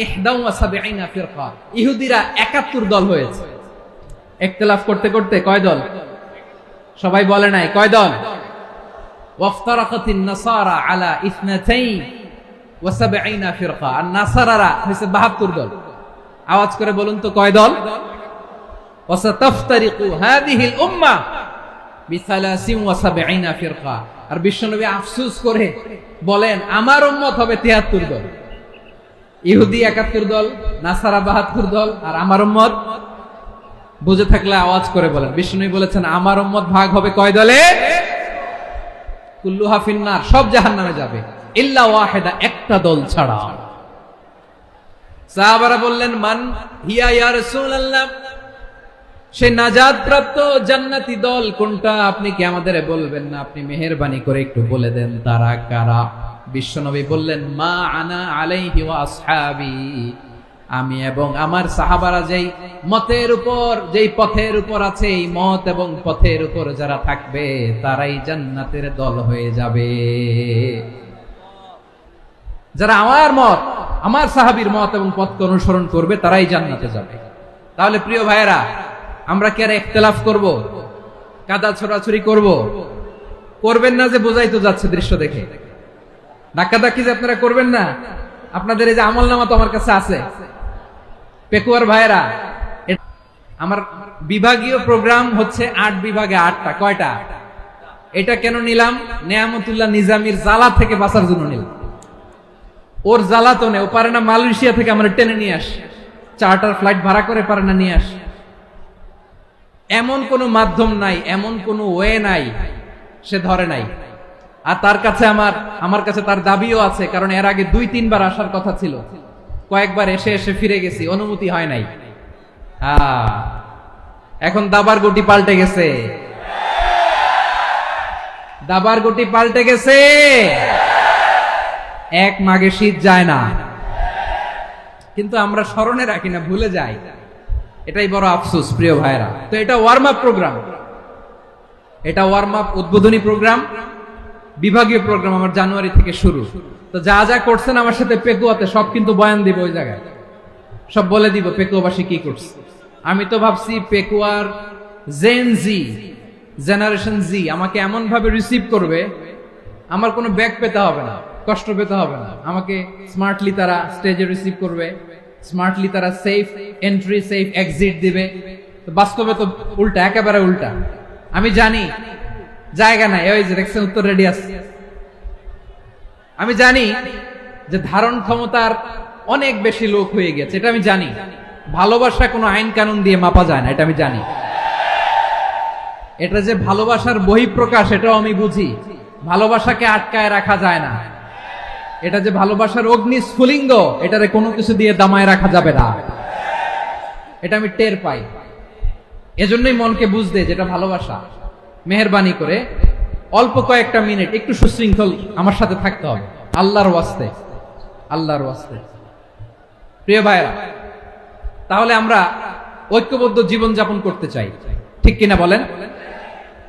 71 ফিরকা, ইহুদিরা 71 দল হয়েছে। ইখতিলাফ করতে করতে কয় দল? সবাই বলে নাই, কয় দল? ওয়াফতারাকাতিন নাসারা আলা 72 ফিরকা, আর নাসারারা হয়েছে 72 দল। আওয়াজ করে বলুন তো, কয় দল? ওয়াসাতাফতারিকু হাযিহিল উম্মাহ বি73 ফিরকা। আর বিশ্বনবী আফসোস করে বলেন, আমার উম্মত হবে 73 দল। ইহুদি 71 দল, নাসারা 72 দল, আর আমার উম্মত, বুঝে থাকলে আওয়াজ করে বলেন। বিশ্বনবী বলেছেন, আমার উম্মত ভাগ হবে কয় দলে? কুল্লুহা ফিন্নার, সব জাহান্নামে যাবে, ইল্লা ওয়াহিদা, একটা দল ছাড়া। সাহাবারা বললেন, মান হিয়া ইয়া রাসূলুল্লাহ, সেই নাজাত প্রাপ্ত জান্নাতি দল কোনটা? আপনি কি আমাদের বলবেন না? আপনি মেহেরবানি করে একটু বলে দেন তারা কারা। বিশ্বনবী বললেন, মা আনা আলাইহি ওয়া আসহাবি, আমি এবং আমার সাহাবারা যেই মতের উপর, যেই পথের উপর আছে, এই মত এবং পথের উপর যারা থাকবে তারাই জান্নাতের দল হয়ে যাবে। যারা আমার মত, আমার সাহাবীর মত এবং পথকে অনুসরণ করবে তারাই জান্নাতে যাবে। তাহলে প্রিয় ভাইয়েরা, আমরা কি আর ইখতিলাফ করব, কাদা ছোড়াছুরি করব? করবেন না যে বোঝাই তো যাচ্ছে দৃশ্য দেখে। ধাক্কাধাক্কি যে আপনারা করবেন না। আপনাদের এই যে আমলনামা তো আমার কাছে আছে। পেকুয়ার ভাইয়েরা, আমার বিভাগীয় প্রোগ্রাম হচ্ছে 8 বিভাগে 8টা। কয়টা? এটা কেন নিলাম? নেয়ামতুল্লাহ নিজামীর জ্বালা থেকে বাঁচার জন্য নিলাম। ওর জ্বালা তো নেই, ও পারে না মালয়েশিয়া থেকে আমরা টেনে নিয়ে আস, চার্টার ফ্লাইট ভাড়া করে পারে না নিয়ে আস। এমন কোন মাধ্যম নাই, এমন কোন ওয়ে নাই সে ধরে নাই। আর তার কাছে আমার কাছে তার দাবিও আছে, কারণ এর আগে 2-3 বার আসার কথা ছিল, কয়েকবার এসে এসে ফিরে গেছি, অনুমতি হয় নাই। এখন দাবার গুটি পাল্টে গেছে, দাবার গুটি পাল্টে গেছে। এক মাঘে শীত যায় না, কিন্তু আমরা স্মরণে রাখি না, ভুলে যাই। এটাই বড় আফসোস প্রিয় ভাইরা। তো এটা ওয়ার্ম আপ প্রোগ্রাম, এটা ওয়ার্ম আপ উদ্বোধনী প্রোগ্রাম, বিভাগীয় প্রোগ্রাম আমার জানুয়ারি থেকে শুরু। তো যা যা করছেন আমার সাথে পেকুয়াতে সব কিন্তু বয়ান দিব, ওই জায়গায় সব বলে দিব পেকুয়াবাসী কি করছে। আমি তো ভাবছি পেকুয়ার জেনারেশন জি আমাকে এমন ভাবে রিসিভ করবে, আমার কোনো ব্যাক পেতে হবে না, কষ্ট পেতে হবে না। আমাকে স্মার্টলি তারা স্টেজে রিসিভ করবে, স্মার্টলি তারা সেফ এন্ট্রি সেফ এক্সিট দিবে। বাস্তবে তো উল্টা, একেবারে উল্টা। আমি জানি জায়গা নাই, ওই যে দেখছেন উত্তর রেডি আছে। আমি জানি যে ধারণ ক্ষমতার অনেক বেশি লোক হয়ে গেছে, এটা আমি জানি। ভালোবাসা কোনো আইন কানুন দিয়ে মাপা যায় না, এটা আমি জানি। এটা যে ভালোবাসার বহিঃপ্রকাশ, এটাও আমি বুঝি। ভালোবাসাকে আটকায় রাখা যায় না। এটা যে ভালোবাসার অগ্নি স্ফুলিঙ্গ, এটারে কোনো কিছু দিয়ে দামায় রাখা যাবে না, এটা আমি টের পাই। এজন্যই মনকে বুঝতে যেটা ভালোবাসা। মেহেরবানি করে অল্প কয়েকটা মিনিট একটু সুশৃঙ্খল আমার সাথে থাকতে হবে, আল্লাহর ওয়াস্তে, আল্লাহর ওয়াস্তে। প্রিয় ভাইরা, তাহলে আমরা ঐক্যবদ্ধ জীবন যাপন করতে চাই, ঠিক কিনা বলেন?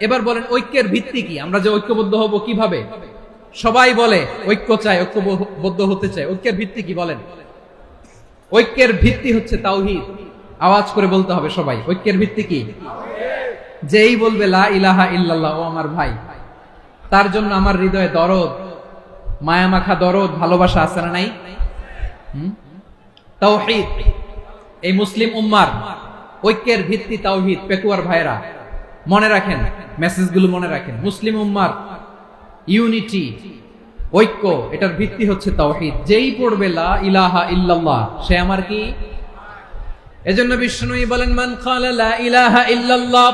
এবার বলেন ঐক্যের ভিত্তি কি? আমরা যে ঐক্যবদ্ধ হব কিভাবে? সবাই বলে ঐক্য চাই, ঐক্যবদ্ধ হতে চাই। ঐক্যের ভিত্তি কি বলেন? ঐক্যের ভিত্তি হচ্ছে তাওহীদ। আওয়াজ করে বলতে হবে সবাই, ঐক্যের ভিত্তি কি? যেই বলবে লা ইলাহা ইল্লাল্লাহ, ও আমার ভাই, তার জন্য আমার হৃদয়ে দরদ, মায়ামাখা দরদ, ভালোবাসা আছে না নাই? তাওহীদ। এই মুসলিম উম্মার ঐক্যের ভিত্তি তাওহীদ। পেকুয়ার ভাইরা মনে রাখেন, মেসেজগুলো মনে রাখেন। মুসলিম উম্মার ইউনিটি, ঐক্য, এটার ভিত্তি হচ্ছে তাওহীদ। যেই পড়বে লা ইলাহা ইল্লাল্লাহ, সে আমার কি? এজন্য বিষ্ণুই বলেন, মান ক্বালা লা ইলাহা ইল্লাল্লাহ,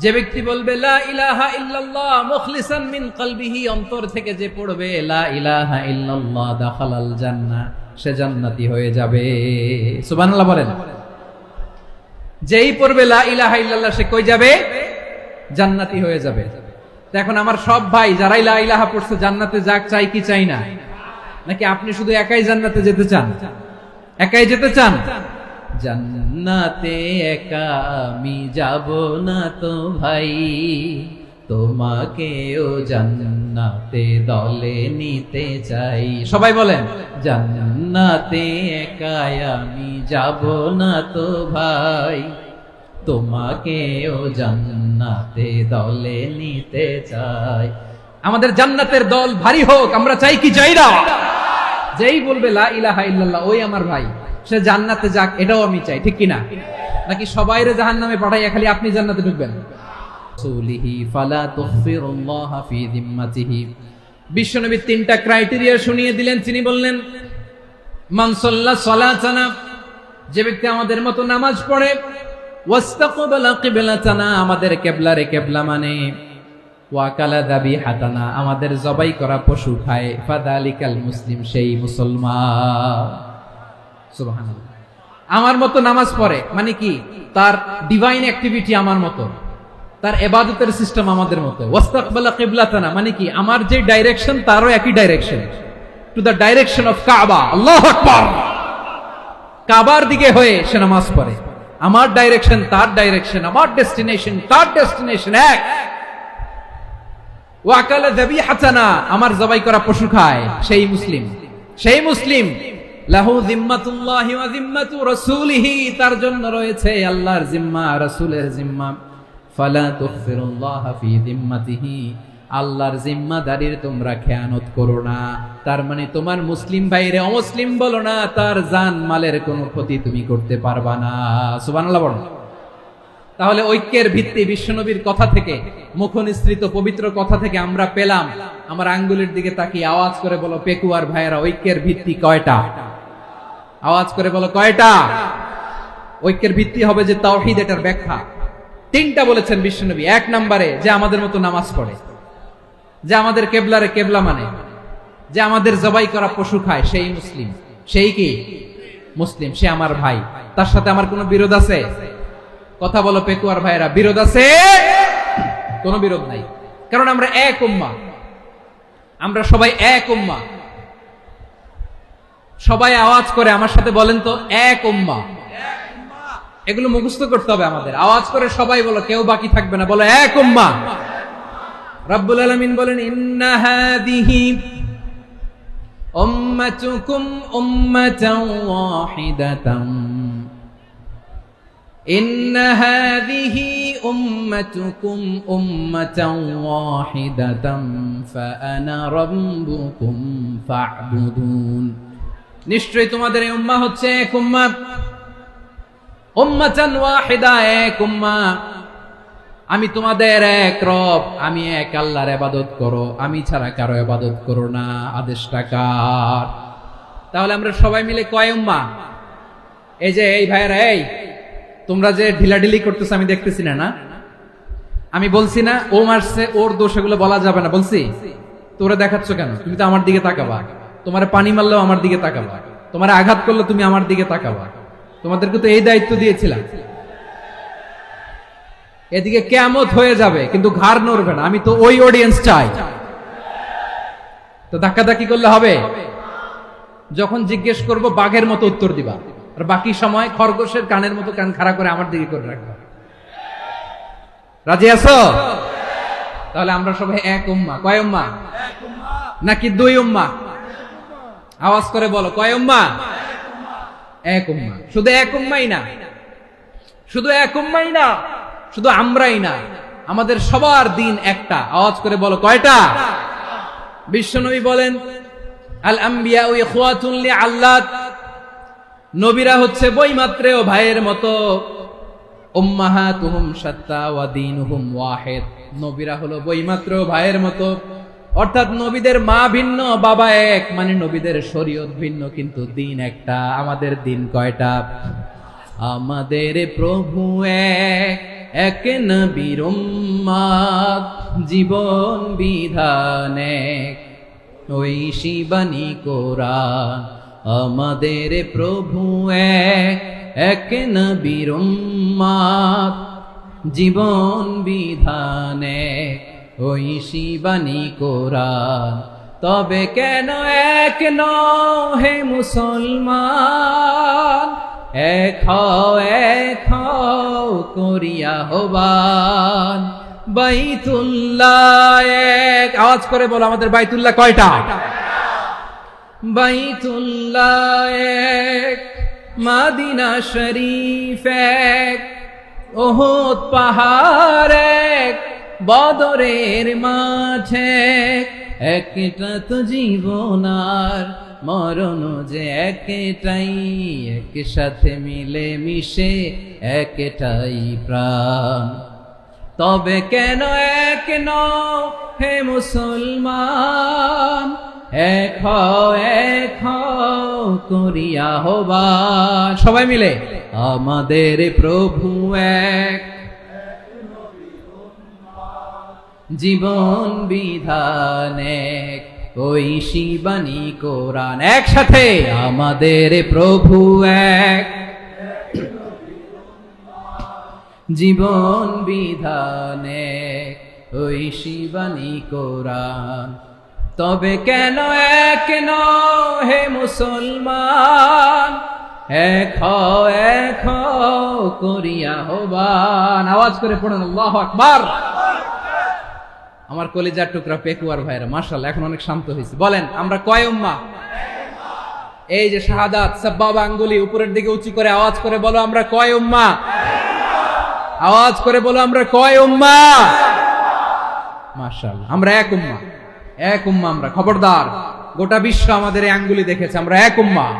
যে ব্যক্তি বলবে লা ইলাহা ইল্লাল্লাহ মুখলিসান মিন কলবিহি, অন্তর থেকে যে পড়বে লা ইলাহা ইল্লাল্লাহ, দাখালাল জান্নাহ, সে জান্নাতি হয়ে যাবে। সুবহানাল্লাহ বলেন। যেই পড়বে লা ইলাহা ইল্লাল্লাহ, সে কই যাবে? জান্নাতি হয়ে যাবে। তো এখন আমার সব ভাই যারাই লা ইলাহা পড়ছে জান্নাতে যাক, চাই কি চাই না? নাকি আপনি শুধু একাই জান্নাতে যেতে চান? একাই যেতে চান? জান্নাতে একা আমি যাব না তো ভাই, তোমাকেও জান্নাতে দলে নিতে চাই। সবাই বলেন, জান্নাতে একা আমি যাব না তো ভাই, তোমাকেও জান্নাতে দলে নিতে চাই। আমাদের জান্নাতের দল ভারী হোক, আমরা চাই কি চাই না? যেই বলবে লা ইলাহা ইল্লাল্লাহ, ওই আমার ভাই, সে জান্নাতে যাক, এটাও আমি চাই, ঠিক কিনা? নাকি সবাইরে জাহান্নামে পাঠাইয়া খালি আপনি জান্নাতে ঢুকবেন? রাসূলিহি ফালা তুগফিরুল্লাহ ফি যিম্মাতিহি। বিশ্বনবী 3টা ক্রাইটেরিয়া শুনিয়ে দিলেন। তিনি বললেন, মান সাল্লা সালাতানা, যে ব্যক্তি আমাদের মতো নামাজ পড়ে, ওয়াস্তাকবালা কিবলাতানা, আমাদের কিবলারে কিবলা মানে, ওয়াকালা যাবিহাতানা, আমাদের জবাই করা পশু খায়, ফাদালিকাল মুসলিম, সেই মুসলমান। সুবহানাল্লাহ। আমার মতো নামাজ পড়ে মানে কি? তার ডিভাইন অ্যাক্টিভিটি আমার মতো, তার ইবাদতের সিস্টেম আমাদের মতো। ওয়াস্তাকবালা কিবলাতানা মানে কি? আমার যে ডাইরেকশন তারও একই direction, to the direction of কাবা। আল্লাহু আকবার। কাবার দিকে হয়ে সে নামাজ পড়ে। আমার ডাইরেকশন তার ডাইরেকশন, আমার ডেস্টিনেশন তার ডেস্টিনেশন এক। ওয়াকালা যাবিহাতানা, আমার জবাই করা পশু খায়, সেই মুসলিম। সেই মুসলিম লাহু জিম্মাতুল্লাহি ওয়া জিম্মাতু রাসূলিহি, তার জন্য রয়েছে আল্লাহর জিম্মা, রাসূলের জিম্মা। ফালা তুগফিরুল্লাহ ফি জিম্মাতিহি, আল্লাহর জিম্মাদারির তোমরা খেয়ানত করো না। তার মানে তোমার মুসলিম ভাইরে অমুসলিম বলো না, তার জান মালের কোনো ক্ষতি তুমি করতে পারবা না। সুবহানাল্লাহ বলো। তাহলে ঐক্যের ভিত্তি বিশ্বনবীর কথা থেকে, মুখনিসৃত পবিত্র কথা থেকে আমরা পেলাম। আমার আঙ্গুলের দিকে তাকিয়ে আওয়াজ করে বলো পেকুয়ার ভাইয়েরা, ঐক্যের ভিত্তি কয়টা? আওয়াজ করে বলো কয়টা? ঐক্যের ভিত্তি হবে যে তাওহীদ, এটার ব্যাখ্যা তিনটা বলেছেন বিশ্বনবী। এক নম্বরে যে আমাদের মতো নামাজ পড়ে, যে আমাদের কেবলারে কেবলা মানে, যে আমাদের জবাই করা পশু খায়, সেই মুসলিম। সেই কি মুসলিম? সে আমার ভাই, তার সাথে আমার কোনো বিরোধ আছে? কথা বলো পেকুয়ার ভাইরা, বিরোধ আছে? কোনো বিরোধ নাই, কারণ আমরা এক উম্মাহ, আমরা সবাই এক উম্মাহ। সবাই আওয়াজ করে আমার সাথে বলেন তো, এক উম্মাহ। এগুলো মুখস্থ করতে হবে আমাদের। আওয়াজ করে সবাই বলো, কেউ বাকি থাকবে না, বলো এক উম্মাহ। রব্বুল আলামিন বলেন, ইন্না হাদিহি উম্মাতুকুম উম্মাতান ওয়াহিদাতান, ইন্না হাদিহি উম্মাতুকুম উম্মাতান ওয়াহিদাতান ফাআনা রাব্বুকুম ফা'বুদুন। নিশ্চয়ই তোমাদের এই উম্মাহ হচ্ছে এক উম্মাহ, উম্মাতান ওয়াহিদা, এক উম্মাহ। আমি তোমাদের এক রব, আমি এক আল্লাহর ইবাদত করো, আমি ছাড়া কারো ইবাদত করো না। আদেশটা কার? তাহলে আমরা সবাই মিলে কয় উম্মাহ? এই যে এই ভাইয়েরা, এই তোমরা যে ঢিলাঢিলি করতেছো আমি দেখতেছি না। আমি বলছি না ও মারছে, ওর দোষ, এগুলো বলা যাবে না বলছি? তোরা দেখাচ্ছ কেন? তুমি তো আমার দিকে তাকাবা। তোমার পানি মারলেও আমার দিকে তাকাবা, তোমার আঘাত করলে তুমি আমার দিকে তাকাবা। তোমাদেরকে তো এই দায়িত্ব দিয়েছিলাম। এদিকে কিয়ামত হয়ে যাবে কিন্তু ঘাড় নড়বে না। আমি তো ওই অডিয়েন্স চাই। তো ধাক্কাধাক্কি করলে হবে? যখন জিজ্ঞেস করব বাঘের মতো উত্তর দিবা, আর বাকি সময় খরগোশের কানের মতো কান খাড়া করে আমার দিকে করে রাখবা। রাজি আছো? তাহলে আমরা সবাই এক উম্মাহ। কয় উম্মাহ? নাকি দুই উম্মাহ? আওয়াজ করে বলো, কয় উম্মাহ? এক উম্মাহ। শুধু এক উম্মাই না, শুধু এক উম্মাই না, শুধু আমরাই না, আমাদের সবার দিন একটা। আওয়াজ করে বলো কয়টা? বিশ্বনবী বলেন, আল আম্বিয়া ইখওয়াতুন লিআল্লাত, নবীরা হচ্ছে বৈমাত্রেয় ভাইয়ের মতো। উম্মাহাতুহুম শাত্তা ওয়া দীনুহুম ওয়াহিদ, নবীরা হলো বৈমাত্রেয় ভাইয়ের মতো। অর্থাৎ নবীদের মা ভিন্ন, বাবা এক, মানে নবীদের শরীয়ত ভিন্ন, কিন্তু দিন একটা। আমাদের দিন কয়টা? আমাদের প্রভু এক, এক নবীর উম্মাত, জীবন বিধান এক, ঐশী বাণী কোরআন। আমাদের প্রভু এক, এক নবীর উম্মাত, জীবন বিধান এক, ঐশী বাণী কোরআন। তবে কেন এক নও হে মুসলমান, এক হও করিয়া হবান। বাইতুল্লাহ এক, আওয়াজ করে বলো আমাদের বাইতুল্লাহ কয়টা? বাইতুল্লাহ এক, মদিনা শরীফ এক, উহুদ পাহাড় এক, বদরের মাঠে একটা তো জীবন আর মরণ যে একটাই, একসাথে মিলে মিশে একটাই প্রাণ। তবে কেন এক নও হে মুসলমান, এক হও করিয়া হবান। সবাই মিলে আমাদের প্রভু এক, জীবন বিধান এক, ঐশী বাণী কোরআন। একসাথে আমাদের প্রভু এক, জীবন বিধান এক, ঐশী বাণী কোরআন। তবে কেন এক নও হে মুসলমান, এক হও এক হও করিয়া হবান। আওয়াজ করে পড়ুন আল্লাহু আকবার। আমার কলিজার টুকরা পেকুয়ার ভাইরা মাশাআল্লাহ এখন অনেক শান্ত হয়েছে। বলেন আমরা কয় উম্মাহ? এই যে শাহাদাত সাব্বাবা আঙ্গুলি উপরের দিকে উঁচু করে আওয়াজ করে বলো আমরা কয় উম্মাহ? আওয়াজ করে বলো আমরা কয় উম্মাহ? মাশাআল্লাহ আমরা এক উম্মাহ, এক উম্মাহ আমরা। খবরদার, গোটা বিশ্ব আমাদের এই আঙ্গুলি দেখেছে আমরা এক উম্মাহ।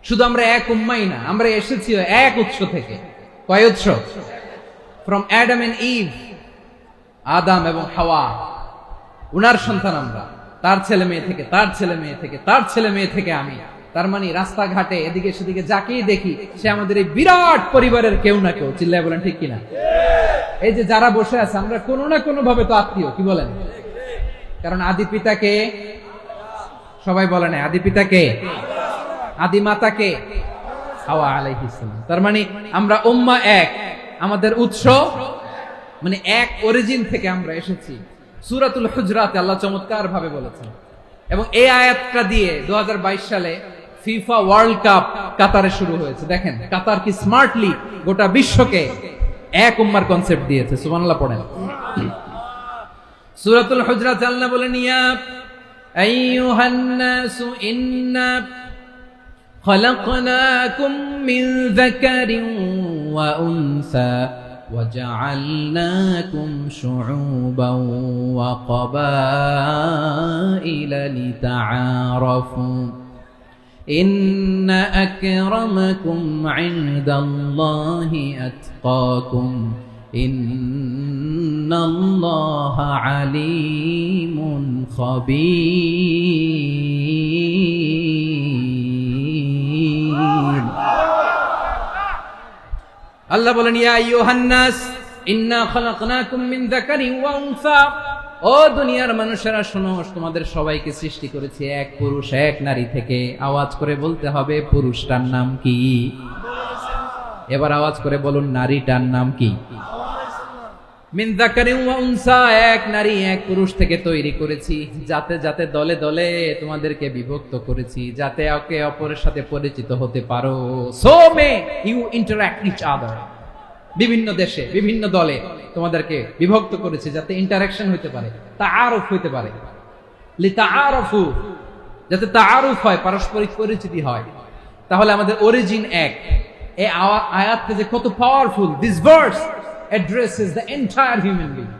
শুধু আমরা এক উম্মাই না, আমরা এসেছি এক উৎস থেকে। কয় উৎস? ফ্রম অ্যাডাম এন্ড ইভ, আদম এবং হাওয়া, উনার সন্তান আমরা। তার ছেলে মেয়ে থেকে, তার ছেলে মেয়ে থেকে, তার ছেলে মেয়ে থেকে আমি। তার মানে রাস্তাঘাটে এদিকে সেদিকে যাকেই দেখি সে আমাদের এই বিরাট পরিবারের কেউ না কেউ। চিল্লায় বলেন ঠিক কিনা? এই যে যারা বসে আছে আমরা কোনো না কোনো ভাবে তো আত্মীয়, কি বলেন? কারণ আদি পিতাকে সবাই বলে না, আদি পিতাকে, আদি মাতাকে হাওয়া আলাইহিস সালাম। তার মানে আমরা উম্মাহ এক, আমাদের উৎস মানে এক অরিজিন থেকে আমরা এসেছি। সূরাতুল হুজরাতে আল্লাহ চমৎকার ভাবে বলেছেন। এবং এই আয়াতটা দিয়ে 2022 সালে ফিফা ওয়ার্ল্ড কাপ কাতারে শুরু হয়েছে। দেখেন কাতার কি স্মার্টলি গোটা বিশ্বকে এক উম্মার কনসেপ্ট দিয়েছে। সুবহানাল্লাহ পড়েন। সূরাতুল হুজরাত আল্লাহ বলেন ইয়া আইয়ুহান নাসু ইন্না খলাকনাকুম মিন যাকারিন ওয়া উনসা وجعلناكم شعوبا وقبائل لتعارفوا إن أكرمكم عند الله أتقاكم إن الله عليم خبير। আল্লাহ বলেন ইয়া আইয়ুহান নাস ইন্না খালাকনাকুম মিন যাকারিন ওয়া উনসা। ও দুনিয়ার মানুষেরা শোনো, তোমাদের সবাইকে সৃষ্টি করেছি এক পুরুষ এক নারী থেকে। আওয়াজ করে বলতে হবে পুরুষটার নাম কি? এবার আওয়াজ করে বলুন নারীটার নাম কি? মিন যাকারিন ওয়া উনসা, এক নারী এক পুরুষ থেকে তৈরি করেছি। যাতে যাতে দলে দলে তোমাদেরকে বিভক্ত করেছি, যাতে একে অপরের সাথে পরিচিত হতে পারো। So may you interact each other. বিভিন্ন দেশে বিভিন্ন দলে তোমাদেরকে বিভক্ত করেছি যাতে ইন্টারঅ্যাকশন হতে পারে, তাআরুফ হতে পারে। লিতাআরফু, যাতে তাআরুফ হয়, পারস্পরিক পরিচিতি হয়। তাহলে আমাদের অরিজিন এক। এই আয়াতটা যে কত powerful. This verse addresses the entire human being.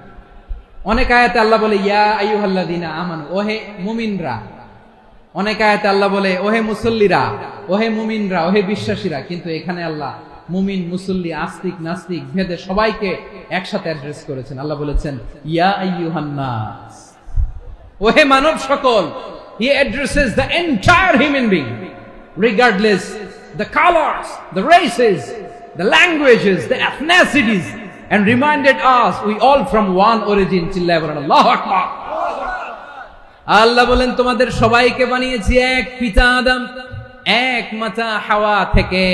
অনেক আয়াতে আল্লাহ বলে ইয়া আইয়ুহাল্লাযীনা আমানু, ওহে মুমিনরা। অনেক আয়াতে আল্লাহ বলে ওহে মুসল্লিরা, ওহে মুমিনরা, ওহে বিশ্বাসীরা। কিন্তু এখানে আল্লাহ মুমিন মুসল্লি আস্তিক নাস্তিক ভেদে সবাইকে একসাথে অ্যাড্রেস করেছেন। আল্লাহ বলেছেন ইয়া আইয়ুহান নাস, ওহে মানব সকল। He addresses the entire human being regardless the colors, the races, the languages, the ethnicities, and reminded us we all from one origin. চিল্লায় বলেন আল্লাহু আকবার। আল্লাহ বলেন তোমাদের সবাইকে বানিয়েছি এক পিতা আদম, এক মাতা হাওয়া থেকে।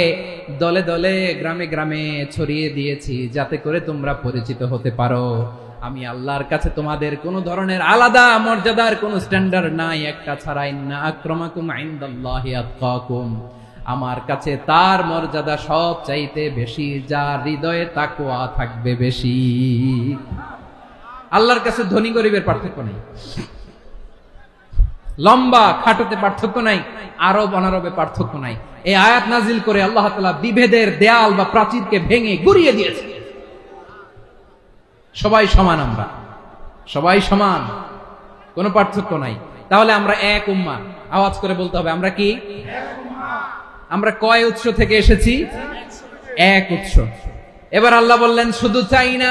দলে দলে গ্রামে গ্রামে ছড়িয়ে দিয়েছি যাতে করে তোমরা পরিচিত হতে পারো। আমি আল্লাহর কাছে তোমাদের কোন ধরনের আলাদা মর্যাদার কোন স্ট্যান্ডার্ড নাই একটা ছাড়া। ইন্না আক্রামাকুম ইনদাল্লাহি আতকাকুম, আমার কাছে তার মর্যাদা সব চাইতে বেশি যার হৃদয়ে তাকওয়া থাকবে বেশি। আল্লাহর কাছে ধনী গরিবের পার্থক্য নেই, লম্বা খাটোতে পার্থক্য নাই, আরব অনারবে পার্থক্য নাই। এই আয়াত নাজিল করে আল্লাহ তাআলা বিভেদের দেয়াল বা প্রাচীরকে ভেঙে গুড়িয়ে দিয়েছে। সবাই সমান, আমরা সবাই সমান, কোনো পার্থক্য নাই। তাহলে আমরা এক উম্মাহ। আওয়াজ করে বলতে হবে আমরা কি? আমরা কয় উৎস থেকে এসেছি? এক উৎস। এবার আল্লাহ বললেন শুধু চাই না,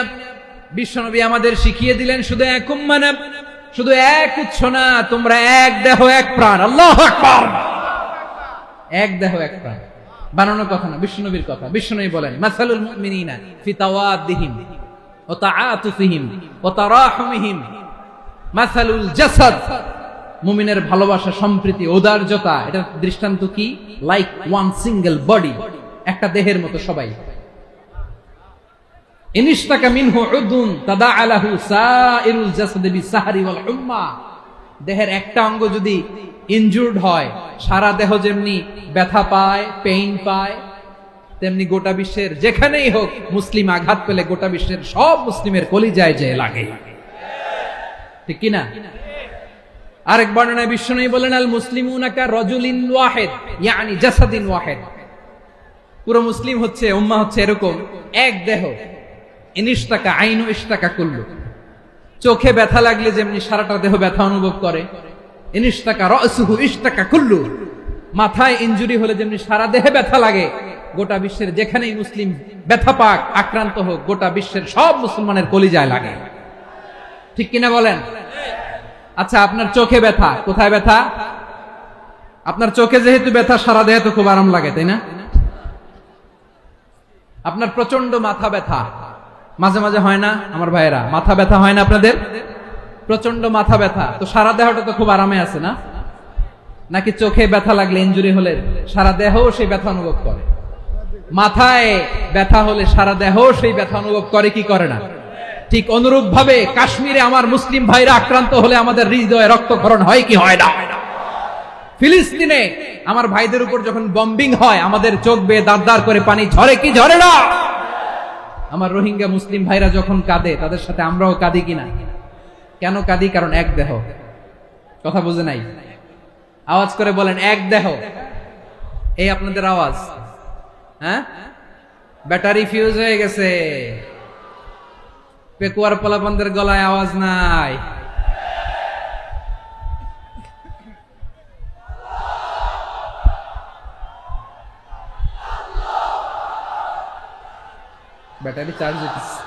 বিশ্বনবী আমাদের শিখিয়ে দিলেন শুধু এক উম্মাহ না, শুধু এক উৎস না, তোমরা এক দেহ এক প্রাণ। আল্লাহু আকবার। এক দেহ এক প্রাণ বানানোর কথা না, বিশ্বনবীর কথা। বিশ্বনবী বলেন মাসালুল মুমিনিনা ফি তাওয়াদ্দিহিম ওয়া তাআতুফিহিম ওয়া তারাহুমিহিম মাসালুল জাসাদ। মুমিনের ভালোবাসা, সম্প্রীতি, ঔদার্যতা, এটা দৃষ্টান্ত কি? লাইক ওয়ান সিঙ্গেল বডি, একটা দেহের মতো সবাই। ইনিশতাকা মিনহু উদুন তাদাআলাহু সাইরুল জাসাদি বিসাহরি ওয়াল হুম্মা। দেহের একটা অঙ্গ যদি ইনজুর্ড হয়, সারা দেহ যেমনি ব্যথা পায়, পেইন পায়, তেমনি গোটা বিশ্বের যেখানেই হোক মুসলিম আঘাত পেলে গোটা বিশ্বের সব মুসলিমের কলিজায় যে লাগে, ঠিক কিনা? আরেক বর্ণনায় বিশ্বনবী বলেন, আল মুসলিমুনা কা রাজুলিন ওয়াহিদ ইয়ানি জাসাদিন ওয়াহিদ। পুরো মুসলিম হচ্ছে, উম্মাহ হচ্ছে এরকম এক দেহ। ইনিশতাকা আইনু ইশতাকা কুল্লু। চোখে ব্যথা লাগলে যেমনি সারাটা দেহ ব্যথা অনুভব করে, ইনিশতাকা রাসুহু ইশতাকা কুল্লু। মাথায় ইনজুরি হলে যেমনি সারা দেহে ব্যথা লাগে, গোটা বিশ্বের যেখানেই মুসলিম ব্যথা পাক, আক্রান্ত হোক, গোটা বিশ্বের সব মুসলমানের কলিজায় লাগে, ঠিক কিনা বলেন? আচ্ছা, আপনার চোখে ব্যথা, কোথায় ব্যথা? আপনার চোখে যেহেতু ব্যথা, সারা দেহে তো খুব আরাম লাগে, তাই না? আপনার প্রচন্ড মাথা ব্যথা মাঝে মাঝে হয় না আমার ভাইয়েরা? মাথা ব্যথা হয় না আপনাদের? প্রচন্ড মাথা ব্যথা, তো সারা দেহটা তো খুব আরামে আছে না? নাকি চোখে ব্যথা লাগলে, ইনজুরি হলে সারা দেহ সেই ব্যথা অনুভব করে? মাথায় ব্যথা হলে সারা দেহ সেই ব্যথা অনুভব করে কি করে না? ঠিক অনুরূপ ভাবে কাশ্মীরে আমার মুসলিম ভাইরা আক্রান্ত হলে আমাদের হৃদয়ে রক্তক্ষরণ হয় কি হয় না? ফিলিস্তিনে আমার ভাইদের উপর যখন বম্বিং হয়, আমাদের চোখ বেয়ে দাঁড় দাঁড় করে পানি ঝরে কি ঝরে না? আমার রোহিঙ্গা মুসলিম ভাইরা যখন কাঁদে, তাদের সাথে আমরাও কাঁদি কিনা? কেন কাঁদি? কারণ এক দেহ। কথা বুঝে নাই? আওয়াজ করে বলেন, এক দেহ। এই আপনাদের আওয়াজ, হ্যাঁ? ব্যাটারি ফিউজ হয়ে গেছে, পেকুয়ার পোলাপানদের গলায় আওয়াজ নাই। ব্যাটারি চার্জ হইতেছে।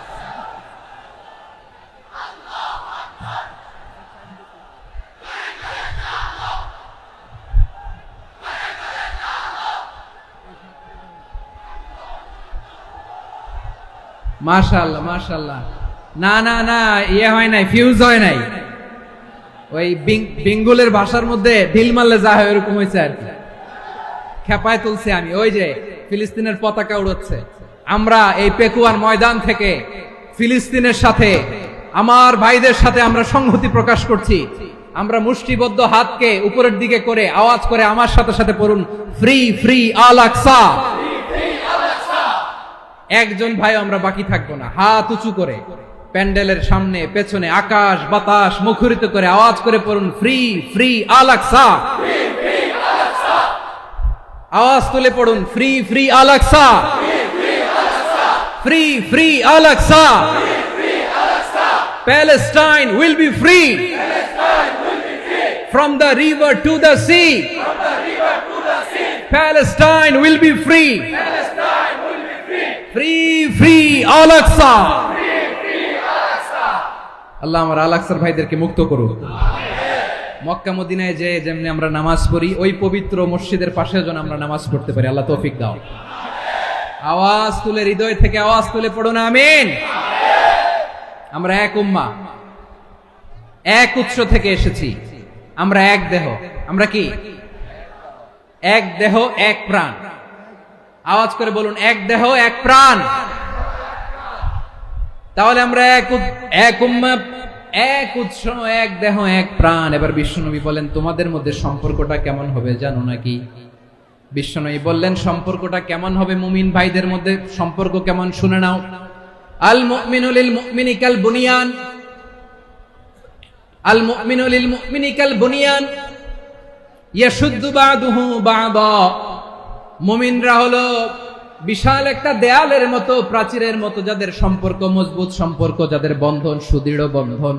মাশাআল্লাহ মাশাআল্লাহ। না না না, ইয়ে হয় নাই, ফিউজ হয় নাই। ওই বেঙ্গলের ভাষার মধ্যে ঢিল মারলে যা হয় এরকম হয়েছে আর কি। খেপায় তুলছে আমি। ওই যে ফিলিস্তিনের পতাকা উড়াচ্ছে, আমরা এই পেকুয়ার ময়দান থেকে ফিলিস্তিনের সাথে, আমার ভাইদের সাথে আমরা সংহতি প্রকাশ করছি। আমরা মুষ্টিবদ্ধ হাতকে উপরের দিকে করে আওয়াজ করে আমার সাথে সাথে পড়ুন, ফ্রি ফ্রি আল আকসা। একজন ভাই আমরা বাকি থাকবো না। হাত উঁচু করে প্যান্ডেলের সামনে পেছনে আকাশ বাতাস মুখরিত করে আওয়াজ করে পড়ুন, ফ্রি ফ্রি আল আকসা। আওয়াজ তুলে পড়ুন, free free Al Aqsa, free free Al Aqsa. Palestine will be free from the river to the sea. Palestine will be free. Free free Al Aqsa. আল্লাহ আমার আল আকসার ভাইদেরকে মুক্ত করুন। মক্কা মদিনায় যে যেমনি আমরা নামাজ পড়ি, ওই পবিত্র মসজিদের পাশে যেন আমরা নামাজ পড়তে পারি। আল্লাহ তৌফিক দাও। আওয়াজ তুলে, হৃদয় থেকে আওয়াজ তুলে পড়ুন আমিন। আমরা এক উম্মাহ, এক উৎস থেকে এসেছি। আমরা এক দেহ। আমরা কি? এক দেহ এক প্রাণ। আওয়াজ করে বলুন, এক দেহ এক প্রাণ। তাহলে আমরা এক উম্মাহ, এক উৎস, এক দেহ এক প্রাণ। এবার বিশ্বনবী বলেন, তোমাদের মধ্যে সম্পর্কটা কেমন হবে জানো নাকি? বিশ্বনবী বললেন, সম্পর্কটা কেমন হবে মুমিন ভাইদের মধ্যে? সম্পর্ক কেমন শুনে নাও। আল মুমিনু লিল মুমিনি কাল বুনিয়ান, আল মুমিনু লিল মুমিনি কাল বুনিয়ান ইয়াশুদ্দু বাদুহু বাদা। মুমিনরা হলো বিশাল একটা দেয়ালের মতো, প্রাচীরের মতো, যাদের সম্পর্ক মজবুত সম্পর্ক, যাদের বন্ধন সুদৃঢ় বন্ধন,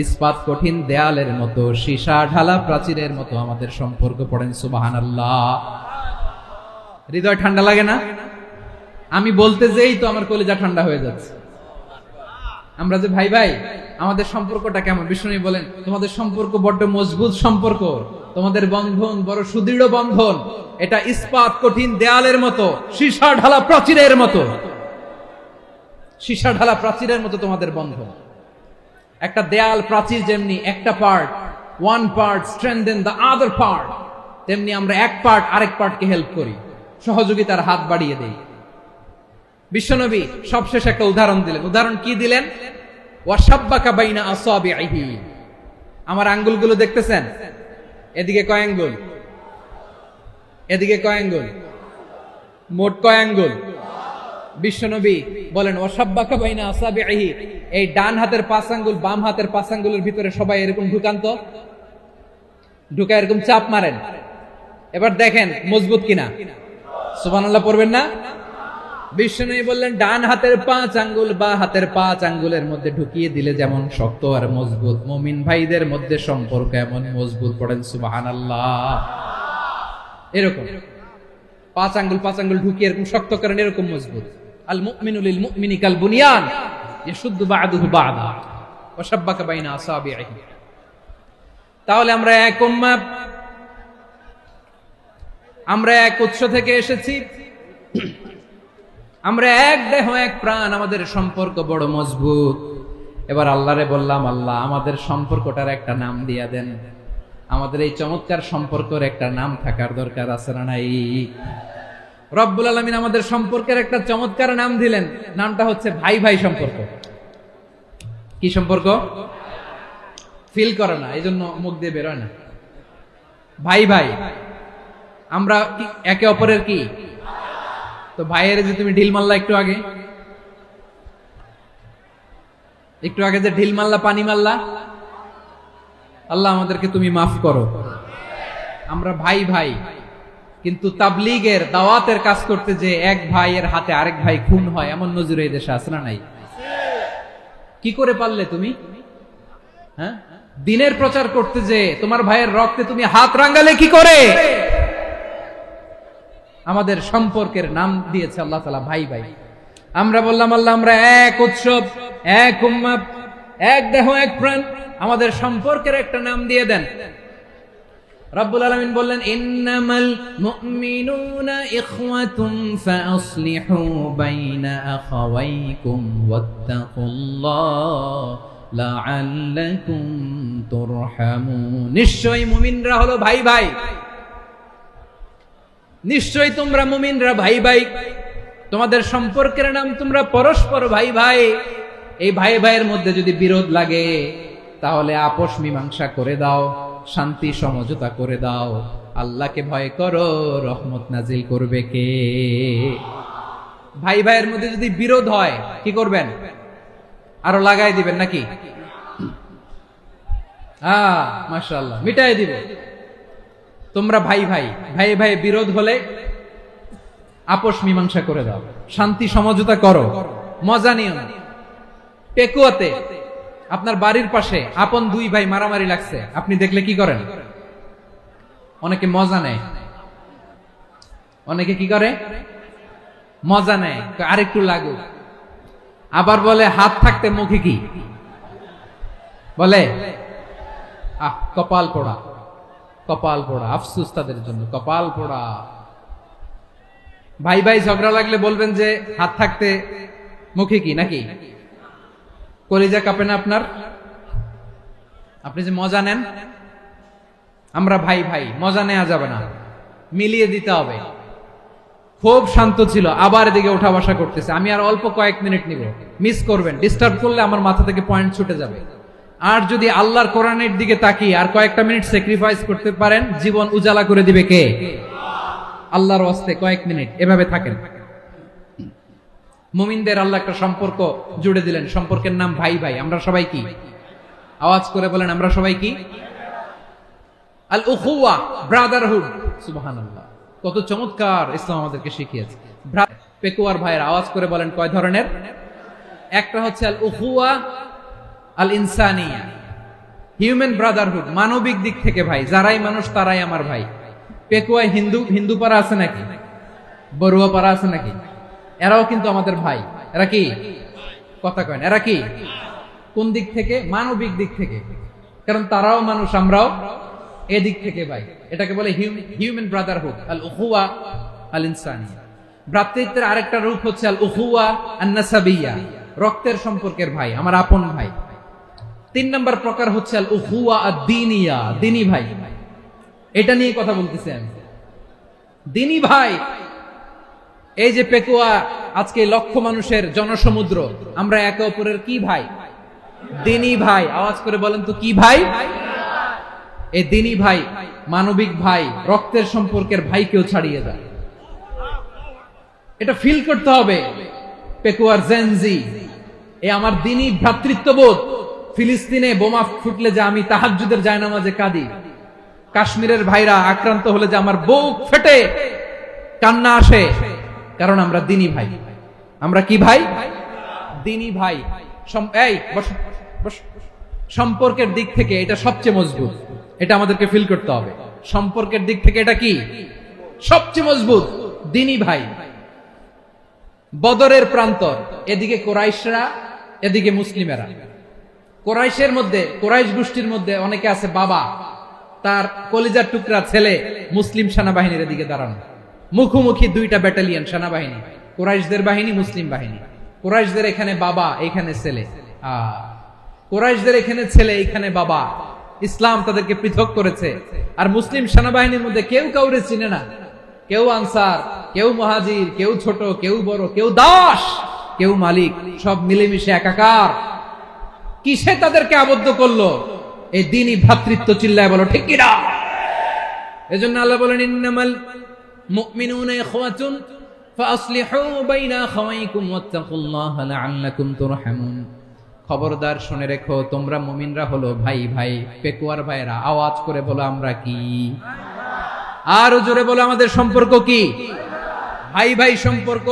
ইস্পাত কঠিন দেয়ালের মতো, সীসা ঢালা প্রাচীরের মতো আমাদের সম্পর্ক। পড়েন সুবহানাল্লাহ। হৃদয় ঠান্ডা লাগে না? আমি বলতে যেই তো আমার কলিজা ঠান্ডা হয়ে যাচ্ছে। আমরা যে ভাই ভাই, আমাদের সম্পর্কটা কেমন? বিষ্ণু বলেন, তোমাদের সম্পর্ক বড্ড মজবুত সম্পর্ক, তোমাদের বন্ধন বড় সুদৃঢ় বন্ধন। এটা ইস্পাত কঠিন দেয়ালের মতো, সীসা ঢালা প্রাচীরের মতো। সীসা ঢালা প্রাচীরের মতো তোমাদের বন্ধন। একটা দেয়াল প্রাচীর যেমনি একটা part, one part strengthen the other part, তেমনি আমরা এক পার্ট আরেক পার্টকে হেল্প করি, সহযোগিতার হাত বাড়িয়ে দেই। বিশ্বনবী সবশেষ একটা উদাহরণ দিলেন। উদাহরণ কি দিলেন? ওয়াশাব্বাকা বাইনা আসাবিহি। আমার আঙ্গুলগুলো দেখতেছেন? এদিকে কয় আঙ্গুল, এদিকে কয় আঙ্গুল, মোট কয় আঙ্গুল? বিশ্বনবী বলেন ওয়াসাব্বাকা বাইনা আসাবিহি, এই ডান হাতের 5 আঙ্গুল বাম হাতের 5 আঙ্গুলের ভিতরে সবাই এরকম ঢুকান তো, ঢুকা এরকম চাপ মারেন, এবার দেখেন মজবুত কিনা। সুবহানাল্লাহ পড়বেন না? বিশ্বনবী বললেন ডান হাতের 5 আঙ্গুল বা হাতের 5 আঙ্গুলের মধ্যে ঢুকিয়ে দিলে যেমন শক্ত আর মজবুত, মুমিন ভাইদের মধ্যে সম্পর্ক এমন মজবুত। পড়েন সুবহানাল্লাহ। এরকম 5 আঙ্গুল ঢুকিয়ে এরকম শক্ত করেন, এরকম মজবুত। আল মুমিনু লিল মুমিনি কাল বুনিয়ান ইয়াশুদ্দু বা'দুহু বা'দা ওয়া শাব্বাকা বাইনা আসাবিহি। তাহলে আমরা এক উম্মাহ, আমরা এক উৎস থেকে এসেছি, আমরা এক দেহ এক প্রাণ, আমাদের সম্পর্ক বড় মজবুত। এবার আল্লাহরে বললাম, আল্লাহ আমাদের সম্পর্কটার একটা নাম দিয়া দেন। আমাদের এই চমৎকার সম্পর্কের একটা নাম থাকার দরকার আছে না নাই? রব্বুল আলামিন আমাদের সম্পর্কের একটা চমৎকার নাম দিলেন, নামটা হচ্ছে ভাই ভাই সম্পর্ক। কি সম্পর্ক? ফিল করে না, এই জন্য মুখ দিয়ে বেরোয় না। ভাই ভাই, আমরা একে অপরের কি? তো ভাইয়ের যে তুমি ঢিল মারলা একটু আগে, যে ঢিল মারলা, পানি মারলা, আল্লাহ আমাদেরকে তুমি মাফ করো। আমরা ভাই ভাই, কিন্তু তাবলীগের দাওয়াতের কাজ করতে যে এক ভাইয়ের হাতে আরেক ভাই খুন হয়, এমন নজির এই দেশে আছে না নাই? কি করে পারলে তুমি? হ্যাঁ, দিনের প্রচার করতে যে তোমার ভাইয়ের রক্তে তুমি হাত রাঙ্গালে কি করে? আমাদের সম্পর্কের নাম দিয়েছে আল্লাহ তাআলা ভাই ভাই। আমরা বললাম আল্লাহ আমরা এক উৎসব, এক উম্মাহ, এক দেহ এক প্রাণ, আমাদের সম্পর্কের একটা নাম দিয়ে দেন। রব্বুল আলামিন বললেন ইন্নামাল মুমিনুনা ইখওয়াতুন ফাআসলিহু বাইনা আখাওয়াইকুম ওয়াত্তাকুল্লাহ লাআল্লাকুম তুরহামুন। নিশ্চয়ই মুমিনরা হলো ভাই ভাই, নিশ্চয়ই তোমরা মুমিনরা ভাই ভাই, তোমাদের সম্পর্কের নাম তোমরা পরস্পর ভাই ভাই। এই ভাই ভাইয়ের মধ্যে যদি বিরোধ লাগে তাহলে আপোষ মীমাংসা করে দাও, শান্তি সমঝোতা করে দাও। আল্লাহকে ভয় করো, রহমত নাজিল করবে কে? ভাই ভাইয়ের মধ্যে যদি বিরোধ হয় কি করবেন? আরো লাগাই দিবেন নাকি? মাশাআল্লাহ, মিটাই দিব। তোমরা ভাই ভাই, ভাই ভাই বিরোধ হলে আপোষ মীমাংসা করে দাও, শান্তি সমঝোতা করো, মজা নিও না। পেকুয়াতে আপনার বাড়ির পাশে আপন 2 ভাই মারামারি লাগছে, আপনি দেখলে কি করেন? অনেকে মজা নেয়, অনেকে কি করে? মজা নেয়, আরেকটু লাগুক। আবার বলে হাত থাকতে মুখে কি বলে? কপাল পোড়া, কপাল পোড়া। আফসোস তাদের জন্য, কপাল পোড়া। ভাই ভাই ঝগড়া লাগলে বলবেন যে হাত থাকতে মুখে কি, নাকি? কলিজা কাঁপে না আপনার? আপনি যে মজা নেন। আমরা ভাই ভাই, মজা নেওয়া যাবে না, মিলিয়ে দিতে হবে। খুব শান্ত ছিল, আবার এদিকে ওঠা বসা করতেছে। আমি আর অল্প কয়েক মিনিট নিব, মিস করবেন। ডিস্টার্ব করলে আমার মাথা থেকে পয়েন্ট ছুটে যাবে। আর যদি আল্লাহর কোরআনের দিকে তাকিয়ে আর কয়েকটা মিনিট স্যাক্রিফাইস করতে পারেন, জীবন উজালা করে দিবে কে? আল্লাহর ওয়াস্তে কয়েক মিনিট এভাবে থাকেন। মুমিনদের আল্লাহ একটা সম্পর্ক জুড়ে দিলেন, সম্পর্কের নাম ভাই ভাই। আমরা সবাই কি? আওয়াজ করে বলেন, আমরা সবাই কি? আল উখুয়া, ব্রাদারহুড। সুবহানাল্লাহ, কত চমৎকার ইসলাম আমাদেরকে শিখিয়েছে। পেকুয়ার ভাইয়ের আওয়াজ করে বলেন কয় ধরনের? একটা হচ্ছে আল উখুয়া আল ইনসানিয়া, হিউম্যান ব্রাদারহুড, মানবিক দিক থেকে ভাই, যারাই মানুষ তারাই আমার ভাই। পেকুয়ায় হিন্দু পাড়া আছে নাকি? বড়ুয়া পাড়া আছে নাকি? এরাও কিন্তু আমাদের ভাই। এরা কি? কথা কয় না, এরা কি? কোন দিক থেকে? মানবিক দিক থেকে, কারণ তারাও মানুষ, আমরাও এদিক থেকে ভাই। এটাকে বলে হিউম্যান ব্রাদারহুড, আল উখুয়া আল ইনসানিয়া। ভ্রাতৃত্বের আরেকটা রূপ হচ্ছে আল উখুয়া আন নাসাবিয়া, রক্তের সম্পর্কের ভাই, আমার আপন ভাই। 3 নম্বর প্রকার হচ্ছে আল উখুয়া আদ-দীনিয়া, দিনী ভাই। এটা নিয়ে কথা বলতেছি আমি, দিনী ভাই। এই যে পেকুয়া আজকে লক্ষ মানুষের জনসমুদ্র, আমরা একে অপরের কি ভাই? দিনী ভাই। আওয়াজ করে বলেন তো কি ভাই? এই দিনী ভাই, মানবিক ভাই, রক্তের সম্পর্কের ভাইকেও ছাড়িয়ে যায়। এটা ফিল করতে হবে। পেকুয়ার জেনজি, এ আমার দিনী ভ্রাতৃত্ববোধ। ফিলিস্তিনে বোমা ফুটলে যে আমি তাহাজ্জুদের জায়নামাজে কাঁদি, কাশ্মীরের ভাইরা আক্রান্ত হলে যে আমার বুক ফেটে কান্না আসে, কারণ আমরা দিনী ভাই। আমরা কি ভাই? দিনী ভাই। এই বসো, বসো। সম্পর্কের দিক থেকে এটা সবচেয়ে মজবুত। এটা আমাদেরকে ফিল করতে হবে। সম্পর্কের দিক থেকে এটা কি সবচেয়ে মজবুত? দিনী ভাই। বদরের প্রান্তর, এদিকে কোরাইশরা, এদিকে মুসলিমেরা। কোরাইশের মধ্যে, কোরাইশ গোষ্ঠীর মধ্যে অনেকে আছে বাবা, তার কলিজার টুকরা ছেলে মুসলিম সেনাবাহিনীর এদিকে দাঁড়ানো, মুখোমুখি দুইটা ব্যাটালিয়ন সেনাবাহিনী, কোরাইশদের বাহিনী, মুসলিম বাহিনী। কোরাইশদের এখানে বাবা, এখানে ছেলে। কোরাইশদের এখানে ছেলে, এখানে বাবা। ইসলাম তাদেরকে পৃথক করেছে। আর মুসলিম সেনাবাহিনীর মধ্যে কেউ কাউরে চিনে না। কেউ আনসার, কেউ মুহাজির, কেউ ছোট, কেউ বড়, কেউ দাস, কেউ মালিক, সব মিলেমিশে একাকার। কিসে তাদেরকে আবদ্ধ করলো? এই দ্বীনি ভ্রাতৃত্ব। চিল্লায় বলো ঠিক কিনা? এজন্য আল্লাহ বলেন, ইন্নামাল মুমিনুনা ইখওয়াতুন ফাআসলিহু বাইনা আখাওয়াইকুম ওয়াত্তাকুল্লাহা লাআল্লাকুম তুরহামুন। খবরদার শুনে রেখো, তোমরা মুমিনরা হলো ভাই ভাই। পেকুয়ার ভাইরা আওয়াজ করে বলো আমরা কি? আর জোরে বলো আমাদের সম্পর্ক কি? ভাই ভাই সম্পর্ক।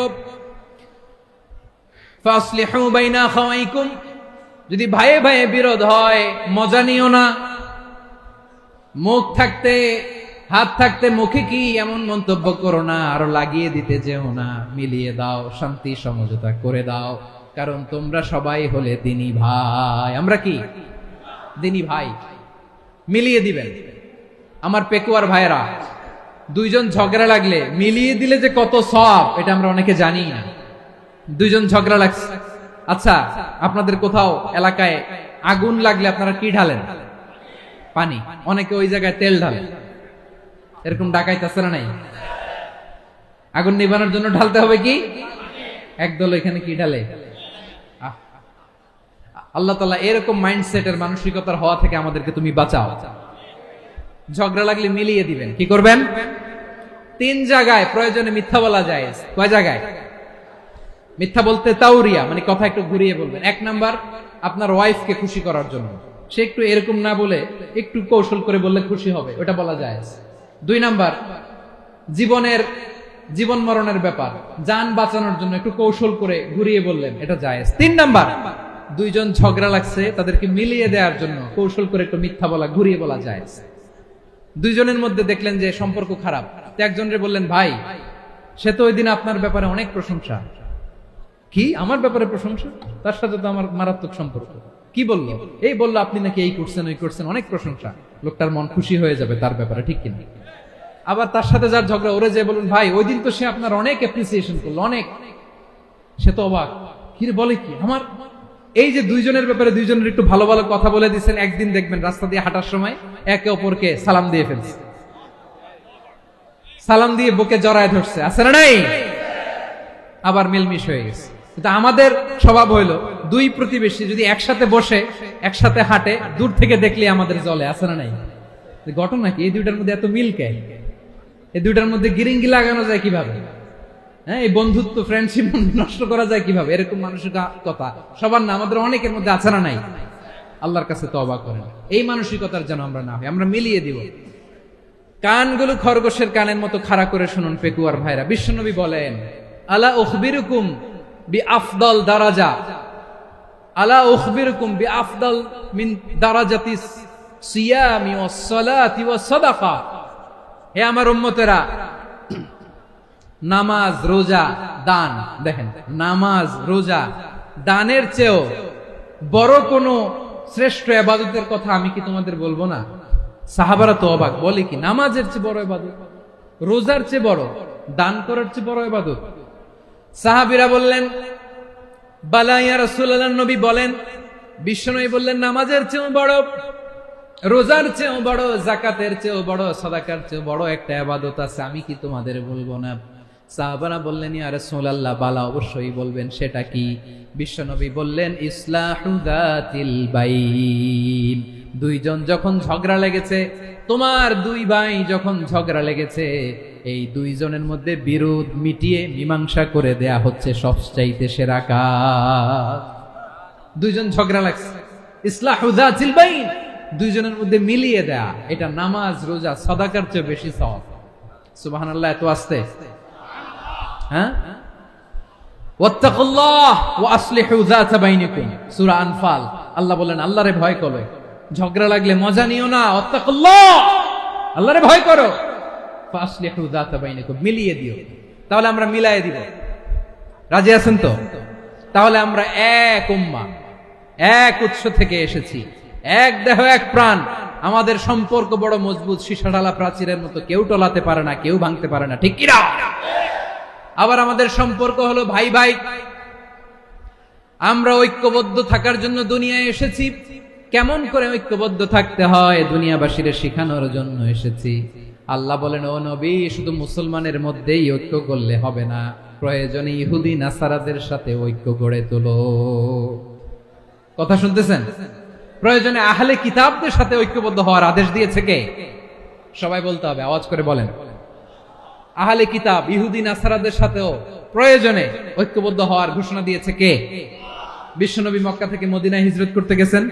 ফাসলিহু বাইনা আখাওয়াইকুম। যদি ভাইয়ে ভাইয়ে বিরোধ হয়, মজা নিও না। মুখ থাকতে, হাত থাকতে মুখে কি এমন মন্তব্য করো না, আরো লাগিয়ে দিতে যেও না। মিলিয়ে দাও, শান্তি সমঝোতা করে দাও, কারণ তোমরা সবাই হলে দিনী ভাই। আমরা কি? দিনী ভাই। মিলিয়ে দিবেন। আমার পেকুয়ার ভাইরা, দুইজন ঝগড়া লাগলে মিলিয়ে দিলে যে কত সওয়াব, এটা আমরা অনেকে জানি না। দুইজন ঝগড়া লাগছে, আচ্ছা আপনাদের কোথাও এলাকায় আগুন লাগলে আপনারা কি ঢালেন? পানি। অনেকে ওই জায়গায় তেল ঢালেন। এরকম ডাকাইতে আছে না নাই? আগুন নিবানোর জন্য ঢালতে হবে কি? একদল এখানে কি ঢালে? আল্লাহ তাআলা এরকম মাইন্ডসেটের, মানসিকতার হওয়া থেকে আমাদেরকে তুমি বাঁচাও। ঝগড়া লাগলে মিলিয়ে দিবেন। কি করবেন? 3 জায়গায় প্রয়োজনে মিথ্যা বলা যায়। কয় জায়গায় মিথ্যা বলতে? তাওরিয়া, মানে কথা একটু ঘুরিয়ে বলবেন। 1 নাম্বার, আপনার ওয়াইফকে খুশি করার জন্য। সে একটু এরকম না বলে একটু কৌশল করে বললে খুশি হবে, ওটা বলা যায়। 2 নাম্বার, জীবনের, জীবন মরণের ব্যাপার, জান বাঁচানোর জন্য একটু কৌশল করে ঘুরিয়ে বললেন, এটা জায়েজ। 3 নাম্বার, দুইজন ঝগড়া লাগছে, তাদেরকে মিলিয়ে দেওয়ার জন্য কৌশল করে একটু মিথ্যা বলা, ঘুরিয়ে বলা জায়েজ। দুইজনের মধ্যে দেখলেন যে সম্পর্ক খারাপ, তো একজনরে বললেন, ভাই সে তো ওই দিন আপনার ব্যাপারে অনেক প্রশংসা। কি আমার ব্যাপারে প্রশংসা? তার সাথে তো আমার মারাত্মক সম্পর্ক। কি বললো? এই বললো আপনি নাকি এই করছেন, ওই করছেন, অনেক প্রশংসা। লোকটার মন খুশি হয়ে যাবে তার ব্যাপারে, ঠিক কিনা? আবার তার সাথে যার ঝগড়া, ওরে যে বলুন, ভাই ওই দিন তো সে আপনার অনেক অ্যাপ্রিসিয়েশন করলো, অনেক। সে তো অবাক, কি রে বলে কি? আমার এই যে দুইজনের ব্যাপারে দুইজনের একটু ভালো ভালো কথা বলে দিচ্ছেন, একদিন দেখবেন রাস্তা দিয়ে হাঁটার সময় একে অপরকে সালাম দিয়ে ফেলছে, সালাম দিয়ে বুকে জড়ায় ধরছে, আছে না নাই? আবার মিলমিশ হয়ে গেছে। কিন্তু আমাদের স্বভাব হইলো, দুই প্রতিবেশী যদি একসাথে বসে একসাথে হাঁটে, দূর থেকে দেখলে আমাদের জলে, আছে না নাই? ঘটনা কি? এই দুইটার মধ্যে এত মিল কে? এই দুইটার মধ্যে গিরিঙ্গি লাগানো যায় কিভাবে? হ্যাঁ, এই বন্ধুত্ব, ফ্রেন্ডশিপ নষ্ট করা যায় কিভাবে? এরকম মানসিকতা সবার না, আমাদের অনেকের মধ্যে আছে না নাই? আল্লাহর কাছে তওবা করেন, এই মানসিকতার যেন আমরা না হই, আমরা মিলিয়ে দিব। কানগুলো খরগোশের কানের মতো খাড়া করে শুনুন পেকুয়ার ভাইরা। বিশ্বনবী বলেন, আলা উখবিরুকুম বিআফদাল দারাজা, আলা উখবিরুকুম বিআফদাল মিন দারাজাতিস সিয়ামি ওয়াস সালাতি ওয়াস সাদাকা। হে আমার উম্মতেরা, নামাজ, রোজা, দান, দেখেন নামাজ, রোজা, দানের চেয়েও বড় কোন শ্রেষ্ঠ ইবাদতের কথা আমি কি তোমাদের বলবো না? সাহাবারা তো অবাক, বলে কি নামাজের চেয়ে বড় ইবাদত, রোজার চেয়ে বড়, দান করার চেয়ে বড় ইবাদত? সাহাবীরা বললেন, বালা ইয়া রাসূলুল্লাহ, নবী বলেন। বিশ্বনবী বললেন, নামাজের চেয়েও বড়, রোজার চেয়েও বড়, যাকাতের চেয়েও বড়, সাদাকার চেয়েও বড় একটা ইবাদত আছে, আমি কি তোমাদের বলবো না? সাহাবারা বললেন, ইয়া রাসূলুল্লাহ, বালা, অবশ্যই বলবেন, সেটা কি? বিশ্বনবী বললেন, ইসলাহু যাতিল বাইন, দুইজন যখন ঝগড়া লেগেছে, তোমার দুই ভাই যখন ঝগড়া লেগেছে, এই দুইজনের মধ্যে বিরোধ মিটিয়ে মীমাংসা করে দেয়া হচ্ছে সবচাইতে সেরা কাজ। দুইজন ঝগড়া লাগছে, ইসলাহু যাতিল বাইন, দুইজনের মধ্যে মিলিয়ে দেয়া, এটা নামাজ রোজা সাদাকার চেয়ে বেশি সওয়াব। সুবহানাল্লাহ, এত আস্তে, হ্যাঁ। ওয়াত্তাকুল্লাহ ওয়া আসলিহু যাতা বাইনিকুম, সূরা আনফাল। আল্লাহ বলেন, আল্লাহরে ভয় করো, ঝগড়া লাগলে মজা নিও না, ওয়াত্তাকুল্লাহ, আল্লাহরে ভয় করো, ফাসলিহু যাতা বাইনিকুম, মিলিয়ে দিও। তাহলে আমরা মিলায়ে দিব, রাজি আছেন তো? তাহলে আমরা এক উম্মাহ, এক উৎস থেকে এসেছি, এক দেহ এক প্রাণ, আমাদের সম্পর্ক বড় মজবুত, সীসাঢালা প্রাচীরের মতো, কেউ টলাতে পারে না, কেউ ভাঙতে পারে না, ঠিক কিনা? আবার আমাদের সম্পর্ক হলো ভাই ভাই, আমরা ঐক্যবদ্ধ থাকার জন্য দুনিয়ায় এসেছি। কেমন করে ঐক্যবদ্ধ থাকতে হয় দুনিয়াবাসীর শিখানোর জন্য এসেছি। আল্লাহ বলেন, ও নবী, শুধু মুসলমানের মধ্যেই ঐক্য করলে হবে না, প্রয়োজনে ইহুদি নাসারাদের সাথে ঐক্য গড়ে তোলো। কথা শুনতেছেন? প্রয়োজনে আহলে কিতাবদের সাথে ঐক্যবদ্ধ হওয়ার আদেশ দিয়েছে কে? সবাই বলতে হবে, আওয়াজ করে বলেন। আহলে কিতাব ইহুদি নাসারাদের সাথেও প্রয়োজনে ঐক্যবদ্ধ হওয়ার ঘোষণা দিয়েছে কে? বিশ্বনবী মক্কা থেকে মদিনায় হিজরত করতে গেছেন,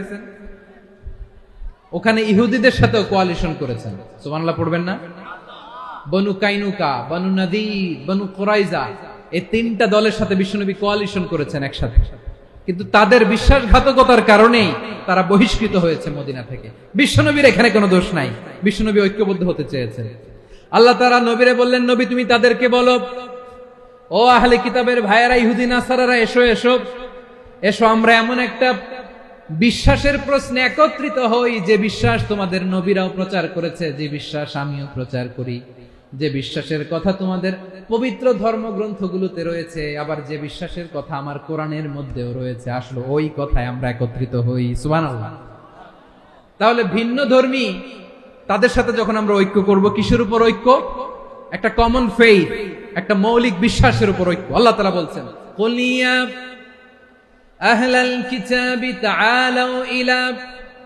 ওখানে ইহুদিদের সাথেও কোয়ালিশন করেছেন। সুবহানাল্লাহ পড়বেন না? বনু কাইনুকা, বনু নাদির, বনু কুরাইজা, এই তিনটা দলের সাথে বিশ্বনবী কোয়ালিশন করেছেন একসাথে। কিন্তু তাদের বিশ্বাসঘাতকতার কারণেই তারা বহিষ্কৃত হয়েছে মদিনা থেকে। বিশ্বনবীর এখানে কোনো দোষ নাই, বিশ্বনবী ঐক্যবদ্ধ হতে চেয়েছেন। আল্লাহ তাআলা নবীরে বললেন, নবী তুমি তাদেরকে বলো, ও আহলে কিতাবের ভাইয়েরা, ইহুদি নাসারারা, এসো এসো এসো, আমরা এমন একটা বিশ্বাসের প্রশ্নে একত্রিত হই, যে বিশ্বাস তোমাদের নবীরাও প্রচার করেছে, যে বিশ্বাস আমিও প্রচার করি, যে বিশ্বাসের কথা তোমাদের পবিত্র ধর্মগ্রন্থগুলোতে রয়েছে, আবার যে বিশ্বাসের কথা আমার কোরআনের মধ্যেও রয়েছে, আসলে ওই কথায় আমরা একত্রিত হই। সুবহানাল্লাহ। তাহলে ভিন্ন ধর্মী তাদের সাথে যখন আমরা ঐক্য করব, কিসের উপর ঐক্য? একটা কমন ফেইথ, একটা মৌলিক বিশ্বাসের উপর ঐক্য। আল্লাহ তাআলা বলছেন, কুল ইয়া আহলাল কিতাবি তাআলাউ ইলা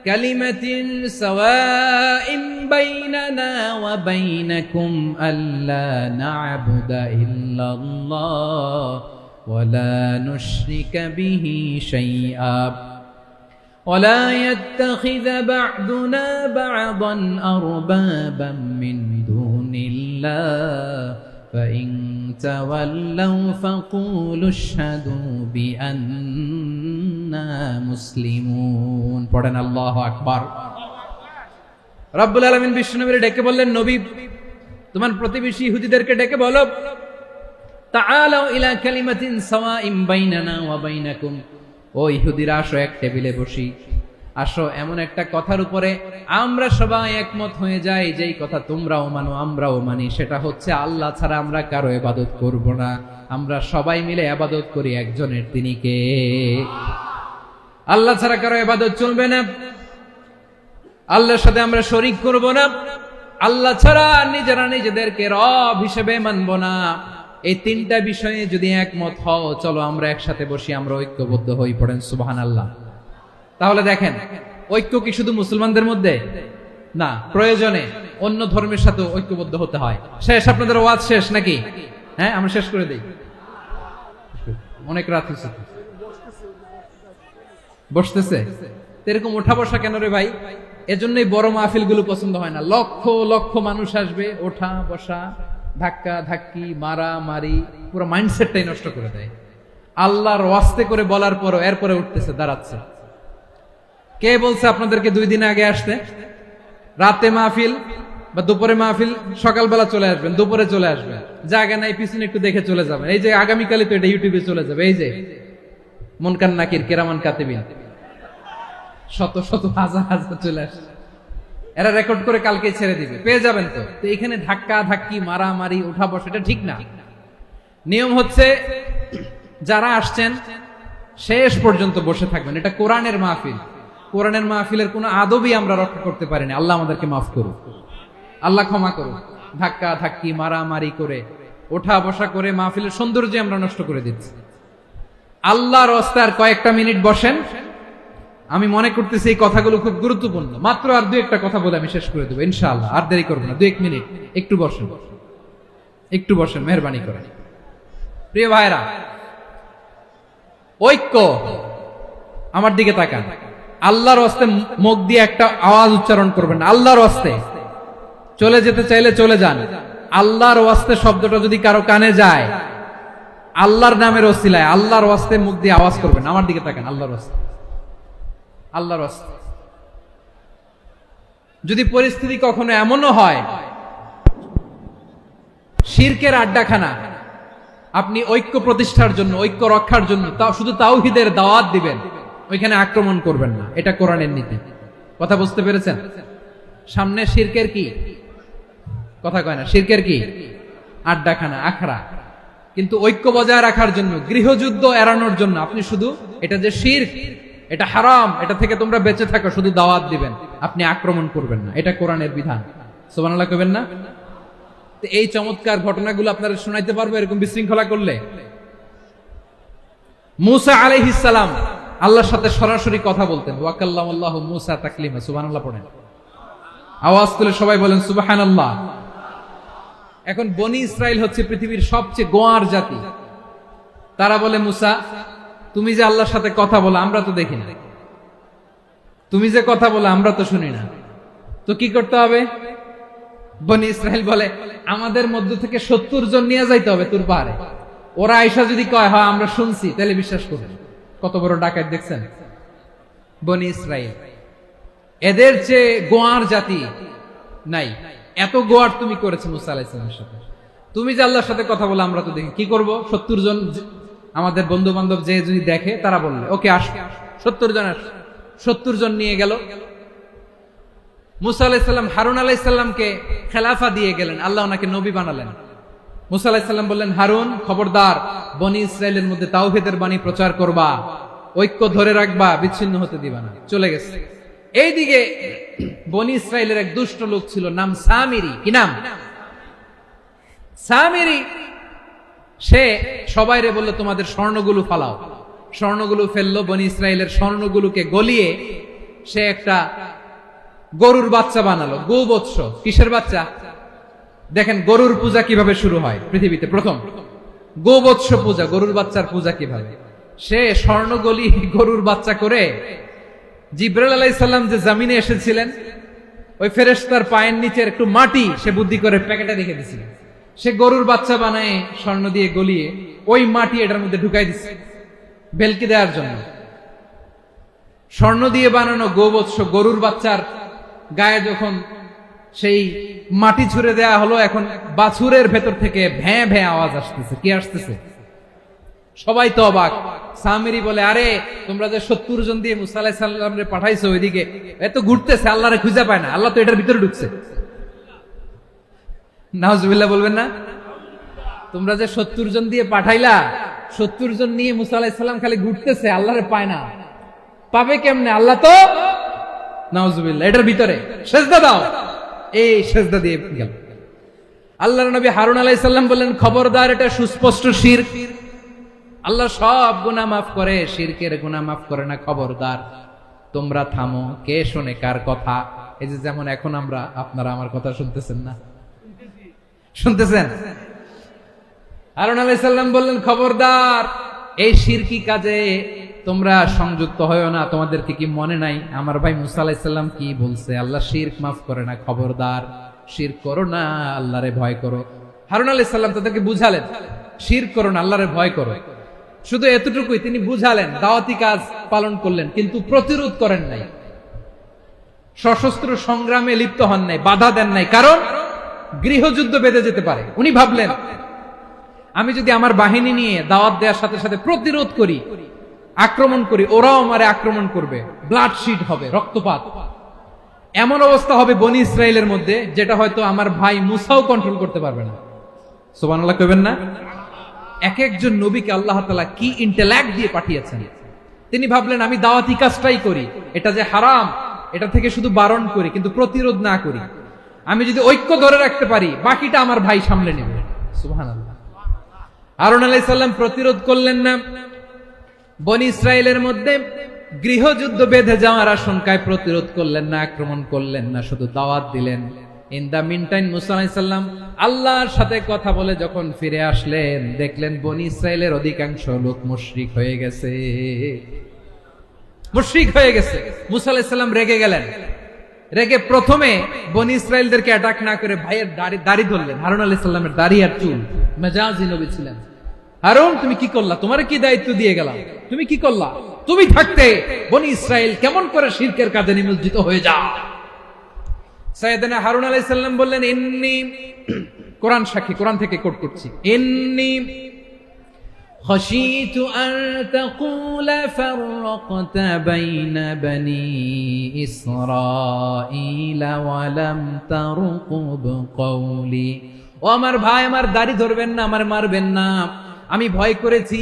কালিমাতিন সাওয়াইন বাইনানা ওয়া বাইনাকুম আল্লা না'বুদা ইল্লাল্লাহ ওয়া লা নুশরিকা বিহি শাইআ ولا يتخذ بعضنا بعضا أربابا من دون الله فإن تولوا فقولوا اشهدوا بأننا مسلمون। পড়েন আল্লাহু আকবার। রব্বুল আলামিন বিশ্বনবীর ডেকে বললেন, নবী তোমার প্রতিবেশী ইহুদিদেরকে ডেকে বলো, তাআলাউ ইলা কালিমাতিন সাওয়াইন বাইনানা ওয়া বাইনাকুম, ও ইহুদিরা, আসো এক টেবিলে বসি, আসো এমন একটা কথার উপরে আমরা সবাই একমত হয়ে যাই, যেই কথা তোমরাও মানো আমরাও মানি, সেটা হচ্ছে আল্লাহ ছাড়া আমরা কারো ইবাদত করব না, আমরা সবাই মিলে ইবাদত করি একজনের, তিনি কে? আল্লাহ ছাড়া কারো ইবাদত চলবে না, আল্লাহর সাথে আমরা শরীক করব না, আল্লাহ ছাড়া নিজেরা নিজেদেরকে রব হিসেবে মানব না। এই তিনটা বিষয়ে যদি একমত হও, চলো আমরা একসাথে বসি, আমরা ঐক্যবদ্ধ হই। পড়েন সুবহানাল্লাহ। তাহলে দেখেন, ঐক্য কি শুধু মুসলমানদের মধ্যে না, প্রয়োজনে অন্য ধর্মের সাথে ঐক্যবদ্ধ হতে হয়। শেষ, আপনাদের ওয়াজ শেষ নাকি? হ্যাঁ, আমরা শেষ করে দেই, অনেক রাত হয়েছে। বসতেছে এরকম ওঠা বসা কেন রে ভাই? এজন্যই বড় মাহফিল গুলো পছন্দ হয় না। লক্ষ লক্ষ মানুষ আসবে, ওঠা বসা, ধাক্কা ধাক্কি, মারা মারি, পুরো মাইন্ডসেটটাই নষ্ট করে দেয়। আল্লাহর ওয়াস্তে করে বলার পরও এরপরে উঠতেছে, দাঁড়াচ্ছে। কে বলছে আপনাদেরকে 2 দিন আগে আসতে? রাতে মাহফিল বা দুপুরে মাহফিল, সকালবেলা চলে আসবেন, দুপুরে চলে আসবেন, জায়গা নাই পিছনে একটু দেখে চলে যাবেন। এই যে আগামীকালই তো এটা ইউটিউবে চলে যাবে, এই যে মুনকার নাকির কিরামান কাতিবিন, শত শত হাজার হাজার চলে আসে, এরা রেকর্ড করে কালকে ছেড়ে দিবে, পেয়ে যাবেন। তো এখানে ধাক্কা ধাক্কি, মারামারি, উঠা বসা, এটা ঠিক না। নিয়ম হচ্ছে যারা আসছেন শেষ পর্যন্ত বসে থাকবেন। এটা কোরআনের মাহফিল, কোরআনের মাহফিলের কোনো আদবই আমরা রক্ষা করতে পারিনি। আল্লাহ আমাদেরকে মাফ করুন, আল্লাহ ক্ষমা করুন। ধাক্কা ধাক্কি, মারামারি করে, ওঠা বসা করে মাহফিলের সৌন্দর্য আমরা নষ্ট করে দিচ্ছি। আল্লাহর রাস্তায় কয়েকটা মিনিট বসেন, আমি মনে করতেছি এই কথাগুলো খুব গুরুত্বপূর্ণ। মাত্র আর দু একটা কথা বলে আমি শেষ করে দেবো ইনশাআল্লাহ, আর দেরি করবো না, 2 মিনিট। একটু বসেন, একটু বসেন, মেহরবানি করে। প্রিয় ভাইরা, ঐক্য, আমার দিকে তাকান। আল্লাহর ওয়াস্তে মুখ দিয়ে একটা আওয়াজ উচ্চারণ করবেন না, আল্লাহর ওয়াস্তে। চলে যেতে চাইলে চলে যান। আল্লাহর ওয়াস্তে শব্দটা যদি কারো কানে যায়, আল্লাহর নামের ওসিলায় আল্লাহর ওয়াস্তে মুখ দিয়ে আওয়াজ করবেন। আমার দিকে তাকান, আল্লাহর ওয়াস্তে, আল্লাহর ওয়াস্তে। যদি পরিস্থিতি কখনো এমনও হয় শিরকের আড্ডাখানা, আপনি ঐক্য প্রতিষ্ঠার জন্য, ঐক্য রক্ষার জন্য শুধু তাওহীদের দাওয়াত দিবেন, ওইখানে আক্রমণ করবেন না। এটা কোরআনের নীতি। কথা বুঝতে পেরেছেন? সামনে শিরকের কি কথা কয় না, শিরকের কি আড্ডাখানা, আখড়া। কিন্তু ঐক্য বজায় রাখার জন্য, গৃহযুদ্ধ এড়ানোর জন্য আপনি শুধু এটা যে শিরক, এটা হারাম, এটা থেকে তোমরা বেঁচে থাকো, শুধু দাওয়াত দিবেন, আপনি আক্রমণ করবেন না। এটা কোরআনের বিধান। সুবহানাল্লাহ কইবেন না? এই চমৎকার ঘটনাগুলো আপনারা শোনাইতে পারবো এরকম বিশৃঙ্খলা করলে? মূসা আলাইহিস সালাম আল্লাহর সাথে সরাসরি কথা বলতেন। ওয়া কাল্লামাল্লাহু মূসা তাকলিমা। সুবহানাল্লাহ পড়েন, আওয়াজ তুলে সবাই বলেন সুবহানাল্লাহ। এখন বনি ইসরাইল হচ্ছে পৃথিবীর সবচেয়ে গোয়ার জাতি। তারা বলে, মূসা তুমি যে আল্লাহর সাথে কথা বলো আমরা তো দেখি না, তুমি যে কথা বলো আমরা তো শুনি না, তো কি করতে হবে? বনি ইসরাইল বলে, আমাদের মধ্য থেকে 70 জন নিয়ে যাইতে হবে তুর পাহাড়ে। ওরা আয়েশা যদি কয় হ্যাঁ আমরা শুনছি, তাহলে বিশ্বাস করবে। কত বড় ডাকাত দেখছেন বনি ইসরাইল। এদের চেয়ে গোয়ার জাতি নাই। এত গোয়ার তুমি করেছো মুসা আলাইহিস সালামের সাথে। তুমি যে আল্লাহর সাথে কথা বলো আমরা তো দেখি, কি করব? 70 জন আমাদের বন্ধু বান্ধব যে যদি দেখে, তারা বললে ওকে আস, 70 জন আস। 70 জন নিয়ে গেল। মুসা আলাইহিস সালাম হারুন আলাইহিস সালামকে খেলাফা দিয়ে গেলেন, আল্লাহ ওনাকে নবী বানালেন। মুসা আলাইহিস সালাম বললেন, হারুন খবরদার, বনি ইসরাইলের মধ্যে তাওহীদের বাণী প্রচার করবা, ঐক্য ধরে রাখবা, বিচ্ছিন্ন হতে দিবা না। চলে গেছে। এইদিকে বনি ইসরাইলের এক দুষ্ট লোক ছিল, নাম সামিরি। কি নাম? সামিরি। সে সবাইরে বললো তোমাদের স্বর্ণগুলো ফালাও। স্বর্ণগুলো ফেললো। বনি ইসরাইলের স্বর্ণগুলোকে গলিয়ে সে একটা গরুর বাচ্চা বানালো। গোবৎস। কিসের বাচ্চা? দেখেন গরুর পূজা কিভাবে শুরু হয় পৃথিবীতে প্রথম। গোবৎস পূজা, গরুর বাচ্চার পূজা কিভাবে। সে স্বর্ণ গলি গরুর বাচ্চা করে, জিবরাইল আলাইহিস সালাম যে জমিনে এসেছিলেন, ওই ফেরেশতার পায়ের নিচের একটু মাটি সে বুদ্ধি করে প্যাকেটে রেখে দিয়েছিল। সে গরুর বাচ্চা বানায় স্বর্ণ দিয়ে গলিয়ে ওই মাটি এটার মধ্যে ঢুকাই দিচ্ছে ভেলকি দেওয়ার জন্য। স্বর্ণ দিয়ে বানানো গোবৎস গরুর বাচ্চার গায়ে যখন সেই মাটি ছুঁড়ে দেয়া হলো, এখন বাছুরের ভেতর থেকে ভ্যাঁ ভ্যাঁ আওয়াজ আসতেছে। কি আসতেছে? সবাই তো অবাক। সামিরি বলে, আরে তোমরা যে 70 জন দিয়ে মুসা আলাইহিস সালামরে পাঠাইছো, ওইদিকে এত ঘুরতেছে, আল্লাহরে খুঁজে পায় না, আল্লাহ তো এটার ভিতরে ঢুকছে। নাউজুবিল্লাহ বলবেন না? তোমরা যে 70 জন দিয়ে পাঠাইলা, 70 জন নিয়ে মুসা আলাইহিস সালাম খালি ঘুরতেছে, আল্লাহরে পায় না। পাবে কেমনে? আল্লাহ তো, নাউজুবিল্লাহ, এটার ভিতরে সেজদা দাও। এই সেজদা দিয়ে গেল। আল্লাহর নবী হারুন আলাইহিস সালাম বললেন, খবরদার, এটা সুস্পষ্ট শিরক। আল্লাহ সব গুনাহ মাফ করে, শিরকের গুনাহ মাফ করে না। খবরদার, তোমরা থামো। কে শোনে কার কথা? এই যে যেমন এখন আপনারা আমার কথা শুনতেছেন না? শুনতেছেন? হারুন আলাইহিস সালাম বললেন, খবরদার, এই শিরকি কাজে তোমরা সংযুক্ত হয়ো না। তোমাদেরকে কি মনে নাই আমার ভাই মুসা আলাইহিস সালাম কি বলছে? আল্লাহ শিরক মাফ করে না। খবরদার, শিরক করো না, আল্লাহরে ভয় করো। হারুন আলাইহিস সালাম তাদেরকে বুঝালেন, শিরক করো না, আল্লাহরে ভয় করো। শুধু এতটুকুই তিনি বুঝালেন, দাওয়াতি কাজ পালন করলেন, কিন্তু প্রতিরোধ করেন নাই, সশস্ত্র সংগ্রামে লিপ্ত হন নাই, বাধা দেন নাই। কারণ গৃহযুদ্ধ বেঁধে যেতে পারে। উনি ভাবলেন, আমি যদি আমার বাহিনী নিয়ে দাওয়াত দেওয়ার সাথে সাথে প্রতিরোধ করি, আক্রমণ করি, ওরাও আমারে আক্রমণ করবে, ব্লাডশিট হবে, রক্তপাত। এমন অবস্থা হবে বনি ইসরাইলের মধ্যে, যেটা হয়তো আমার ভাই মুসাও কন্ট্রোল করতে পারবে না। সুবহানাল্লাহ কইবেন না? এক একজন নবীকে আল্লাহ তাআলা কি ইন্টেলেক্ট দিয়ে পাঠিয়েছেন। তিনি ভাবলেন, আমি দাওয়াতি কাজটাই করি, এটা যে হারাম এটা থেকে শুধু বারণ করি, কিন্তু প্রতিরোধ না করি। আমি যদি ঐক্য ধরে রাখতে পারি, বাকিটা আমার ভাই সামলে নেবে। সুবহানাল্লাহ। হারুন আলাইহিস সালাম প্রতিরোধ করলেন না। বনি ইসরাইলের মধ্যে গৃহযুদ্ধ বেঁধে যাওয়ার আশঙ্কায় প্রতিরোধ করলেন না, আক্রমণ করলেন না, শুধু দাওয়াত দিলেন। ইন দা মিন টাইম মুসা আলাইহিস সালাম আল্লাহর সাথে কথা বলে যখন ফিরে আসলেন, দেখলেন বনি ইসরাইলের অধিকাংশ লোক মুশরিক হয়ে গেছে। মুশরিক হয়ে গেছে। মুসা আলাইহিস সালাম রেগে গেলেন। রেগে প্রথমে বনি ইসরাইলদেরকে অ্যাটাক না করে ভাইয়ের দাড়ি ধরলেন। হারুন আলাইহিস সালামের দাড়ি আর চুল। মেজাজি নবী ছিলেন। হারুন, তুমি কি করলা? তোমারে কি দায়িত্ব দিয়ে গেলাম? তুমি কি করলা? তুমি থাকতে বনি ইসরাইল কেমন করে শিরকের কাজে নিমজ্জিত হয়ে যায়? সাইয়েদনা হারুন আলাইহিস সালাম বললেন, ইন্নী, কোরআন সাক্ষী, কোরআন থেকে কোট করছি, ইন্নী খাশিতু আন তাকুলা ফাররাকতা বাইনা বনি ইসরাঈলা ওয়া লাম তারকুব কওলি। ও আমার ভাই, আমার দাড়ি ধরবেন না, আমার মারবেন না। আমি ভয় করেছি,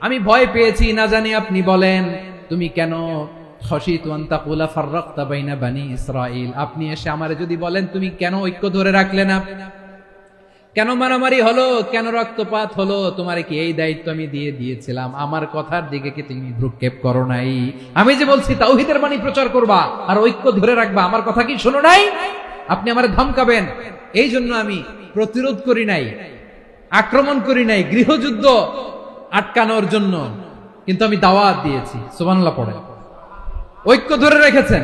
আমি ভয় পেয়েছি, না জানি আপনি বলেন তুমি কেন খাশিতু আন তাকুলা ফাররাকতা বাইনা বনি ইসরাঈল, আপনি এসে আমারে যদি বলেন তুমি কেন ঐক্য ধরে রাখলে না, কেন মারামারি হলো, কেন রক্তপাত হলো, তোমারে কি এই দায়িত্ব আমি দিয়ে দিয়েছিলাম? আমার কথার দিকে কি তুমি ভ্রুক্ষেপ করো নাই? আমি যে বলছি তাওহীদের বাণী প্রচার করবা আর ঐক্য ধরে রাখবা, আমার কথা কি শোনো নাই? আপনি আমারে ধমকাবেন, এই জন্য আমি প্রতিরোধ করি নাই, আক্রমণ করি নাই, গৃহযুদ্ধ আটকানোর জন্য, কিন্তু আমি দাওয়াত দিয়েছি। সুবহানাল্লাহ পড়ে। ঐক্য ধরে রেখেছেন।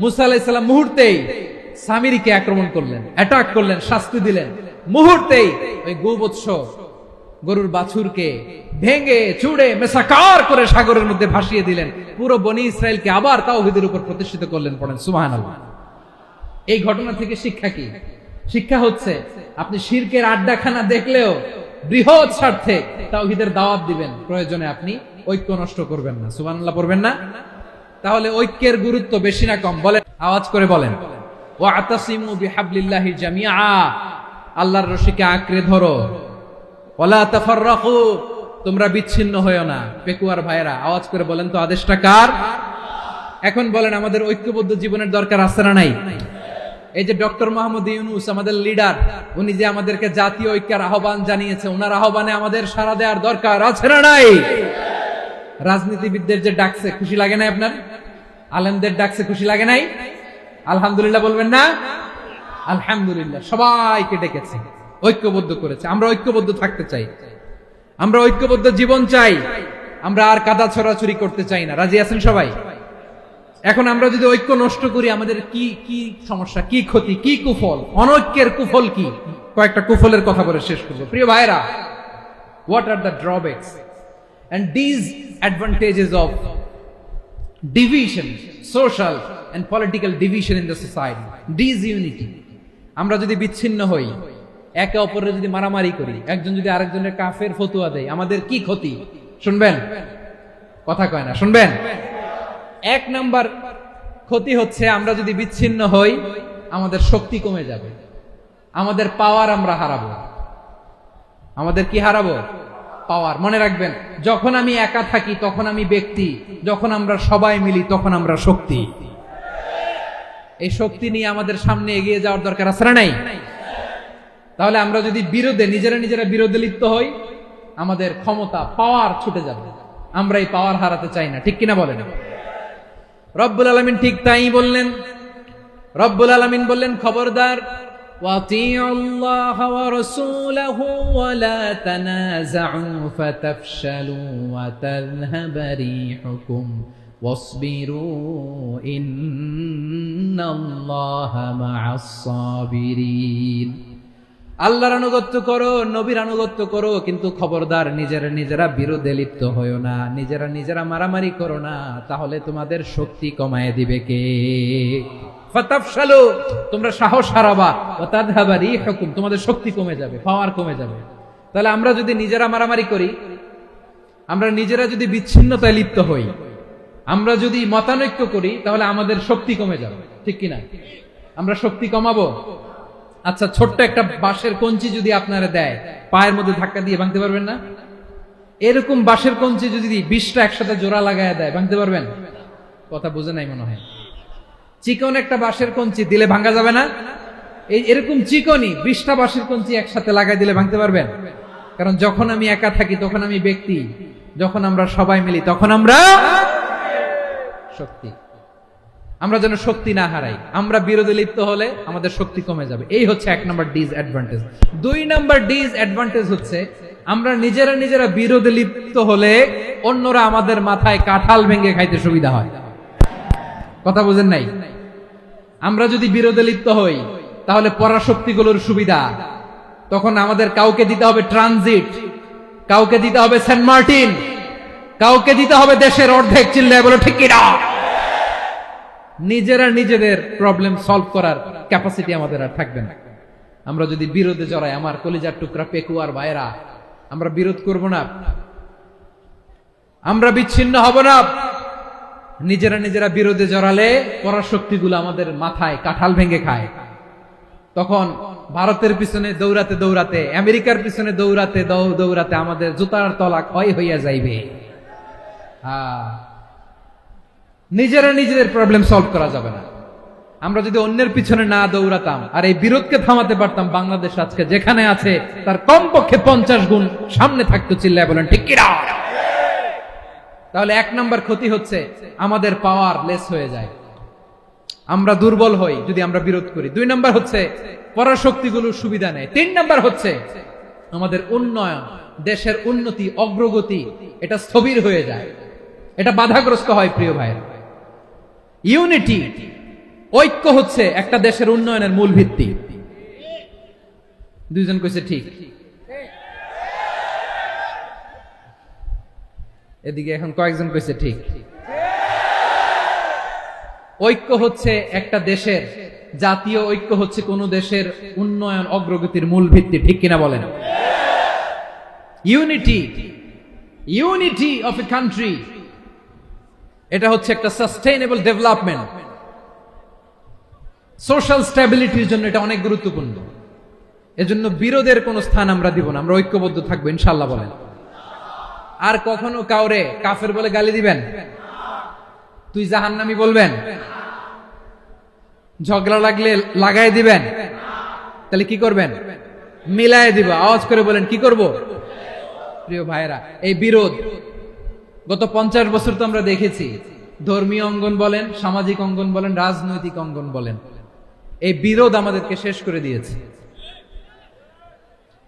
মুসা আলাইহিস সালাম মুহূর্তেই সামিরীকে আক্রমণ করলেন, অ্যাটাক করলেন, শাস্তি দিলেন। মুহূর্তেই ওই গোবৎস গরুর বাছুরকে ভেঙে চুড়ে মেসাকার করে সাগরের মধ্যে ভাসিয়ে দিলেন। পুরো বনি ইসরায়েলকে আবার তাওহীদের উপর প্রতিষ্ঠিত করলেন। পড়েন সুবহানাল্লাহ। এই ঘটনা থেকে শিক্ষা কি? শিক্ষা হচ্ছে আপনি শিরকের আড্ডাখানা দেখলেও বৃহৎ স্বার্থে তাওহীদের দাওয়াত দিবেন, প্রয়োজনে আপনি ঐক্য নষ্ট করবেন না। সুবহানাল্লাহ পড়বেন না? তাহলে ঐক্যের গুরুত্ব বেশি না কম? বলেন, আওয়াজ করে বলেন। ওয়াতাসিমু বিহাবলিল্লাহি জামিআ, আল্লাহর রশিকে আঁকড়ে ধরো। ওয়ালা তাফাররাকু, তোমরা বিচ্ছিন্ন হয়ো না। পেকুয়ার ভাইরা আওয়াজ করে বলেন তো, আদেশটা কার? এখন বলেন, আমাদের ঐক্যবদ্ধ জীবনের দরকার আছে না নাই? এই যে ডক্টর মোহাম্মদ ইউনূস আমাদের লিডার, উনি যে আমাদেরকে জাতীয় ঐক্যের আহ্বান জানিয়েছে, ওনার আহ্বানে আমাদের সাড়া দেওয়ার দরকার আছে না নাই? রাজনীতিবিদদের যে ডাকছে, খুশি লাগে নাই আপনার? আলেমদের ডাকছে, খুশি লাগে নাই? আলহামদুলিল্লাহ বলবেন না? আলহামদুলিল্লাহ, সবাইকে ডেকেছে, ঐক্যবদ্ধ করেছে। আমরা ঐক্যবদ্ধ থাকতে চাই, আমরা ঐক্যবদ্ধ জীবন চাই, আমরা আর কাদা ছড়াছড়ি করতে চাই না। রাজি আছেন সবাই? এখন আমরা যদি ঐক্য নষ্ট করি, আমাদের কি কি সমস্যা, কি ক্ষতি, কি কুফল? অনৈক্যের কুফল কি? কয়েকটা কুফলের কথা বলে শেষ করবো। প্রিয় ভাইরা, what are the drawbacks and disadvantages of division, social and political division in the society? Disunity. আমরা যদি বিচ্ছিন্ন হই, একে অপরের যদি মারামারি করি, একজন যদি আরেকজনের কাফের ফতোয়া দেয়, আমাদের কি ক্ষতি? শুনবেন? কথা কয় না, শুনবেন? এক নাম্বার ক্ষতি হচ্ছে, আমরা যদি বিচ্ছিন্ন হই, আমাদের শক্তি কমে যাবে, আমাদের পাওয়ার আমরা হারাবো। আমাদের কি হারাবো? পাওয়ার। মনে রাখবেন, যখন আমি একা থাকি তখন আমি ব্যক্তি, যখন আমরা সবাই মিলি তখন আমরা শক্তি। এই শক্তি নিয়ে আমাদের সামনে এগিয়ে যাওয়ার দরকার আছে না নাই? তাহলে আমরা যদি বিরোধে, নিজেরা বিরোধে লিপ্ত হই, আমাদের ক্ষমতা, পাওয়ার ছুটে যাবে। আমরা এই পাওয়ার হারাতে চাই না, ঠিক কিনা বলেন? রব্বুল আলামিন ঠিক তাই বললেন। রব্বুল আলামিন বললেন, খবরদার, ওয়াতিউল্লাহ ওয়া রাসূলাহু ওয়া লা তানাযাউ ফাতাফশালু ওয়া তাযহাবা রিহুকুম ওয়াসবিরু ইন্নাল্লাহা মা'আস সাবিরিন। আল্লাহর আনুগত্য করো, নবীর আনুগত্য করো, কিন্তু খবরদার নিজেরা বিরোধে লিপ্ত হয়ো না, নিজেরা মারামারি করো না, তাহলে তোমাদের শক্তি কমায় দিবে কে? ফাতাফশালু, তোমরা সাহস হারাবা, ওয়া তাযহাবা রিহুকুম, তোমাদের শক্তি কমে যাবে, পাওয়ার কমে যাবে। তাহলে আমরা যদি নিজেরা মারামারি করি, আমরা নিজেরা যদি বিচ্ছিন্নতায় লিপ্ত হই, আমরা যদি মতানৈক্য করি, তাহলে আমাদের শক্তি কমে যাবে, ঠিক কিনা? আমরা শক্তি কমাবো। আচ্ছা, ছোট্ট একটা বাঁশের কঞ্চি যদি আপনারা দেয়, পায়ের মধ্যে ধাক্কা দিয়ে ভাঙতে পারবেন না? এরকম বাঁশের কঞ্চি যদি 20টা একসাথে জোড়া লাগায় দেয়, ভাঙতে পারবেন? কথা বুঝে নাই মনে হয়। চিকন একটা বাঁশের কঞ্চি দিলে ভাঙা যাবে না? এরকম চিকনই 20টা বাঁশের কঞ্চি একসাথে লাগাই দিলে ভাঙতে পারবেন? কারণ যখন আমি একা থাকি তখন আমি ব্যক্তি, যখন আমরা সবাই মিলি তখন আমরা শক্তি। আমরা যেন শক্তি না হারাই। আমরা বিরোধে লিপ্ত হলে আমাদের শক্তি কমে যাবে। এই হচ্ছে 1 নম্বর ডিসঅ্যাডভান্টেজ। 2 নম্বর ডিসঅ্যাডভান্টেজ হচ্ছে আমরা নিজেরা বিরোধে লিপ্ত হলে অন্যরা আমাদের মাথায় কাঁঠাল ভেঙে খাইতে সুবিধা হয়। কথা বুঝেন নাই? আমরা যদি বিরোধে লিপ্ত হই তাহলে পরাশক্তিগুলোর সুবিধা, তখন আমাদের কাউকে দিতে হবে ট্রানজিট, কাউকে দিতে হবে সেন্ট মার্টিন, কাউকে দিতে হবে দেশের অর্ধেক। চিল্লায় বলো ঠিক কিনা? নিজেরা নিজেদের প্রবলেম সলভ করার ক্যাপাসিটি আমাদের আর থাকবে না। আমরা যদি বিরোধে জড়াই, আমার কলিজার টুকরা পেকুয়ার ভাইরা, আমরা বিরোধ করব না, আমরা বিচ্ছিন্ন হব না। নিজেরা বিরোধে জড়ালে পরাশক্তিগুলো আমাদের মাথায় কাঁঠাল ভেঙে খায়। তখন ভারতের পিছনে দৌড়াতে দৌড়াতে, আমেরিকার পিছনে দৌড়াতে দৌড়াতে আমাদের জুতার তলা ক্ষয় হইয়া যাইবে। নিজেরা নিজেদের প্রবলেম সলভ করা যাবে না। আমরা যদি অন্যের পিছনে না দৌড়াতাম আর এই বিরোধকে থামাতে পারতাম, বাংলাদেশ আজকে যেখানে আছে তার কমপক্ষে 50 গুণ সামনে থাকতো। চিল্লায় বলেন ঠিক কিনা? তাহলে 1 নম্বর ক্ষতি হচ্ছে আমাদের পাওয়ার লেস হয়ে যায়, আমরা দুর্বল হই যদি আমরা বিরোধ করি। 2 নম্বর হচ্ছে পরাশক্তিগুলোর সুবিধা নেয়। 3 নম্বর হচ্ছে আমাদের উন্নয়ন, দেশের উন্নতি, অগ্রগতি এটা স্থবির হয়ে যায়, এটা বাধাগ্রস্ত হয়। প্রিয় ভাইয়েরা, ইউনিটি, ঐক্য হচ্ছে একটা দেশের উন্নয়নের মূল ভিত্তি। 2 জন কইছে ঠিক। এদিকে এখন কয়েকজন কইছে ঠিক। ঐক্য হচ্ছে একটা দেশের, জাতীয় ঐক্য হচ্ছে কোন দেশের উন্নয়ন অগ্রগতির মূল ভিত্তি। ঠিক কিনা বলেন? ইউনিটি অফ এ কান্ট্রি, এটা হচ্ছে একটা সাস্টেইনেবল ডেভেলপমেন্ট, সোশ্যাল স্ট্যাবিলিটির জন্য এটা অনেক গুরুত্বপূর্ণ। এজন্য বিরোধের কোনো স্থান আমরা দিব না, আমরা ঐক্যবদ্ধ থাকবো ইনশাআল্লাহ। বলেন। আর কখনো কাউরে কাফের বলে গালি দিবেন? তুই জাহান্নামী বলবেন? ঝগড়া লাগলে লাগাই দিবেন? তাহলে কি করবেন? মিলায় দিব। আওয়াজ করে বলেন কি করব? প্রিয় ভাইয়েরা, এই বিরোধ গত 50 বছর তো আমরা দেখেছি, ধর্মীয় অঙ্গন বলেন, সামাজিক অঙ্গন বলেন, রাজনৈতিক অঙ্গন বলেন, এই বিরোধ আমাদেরকে শেষ করে দিয়েছে।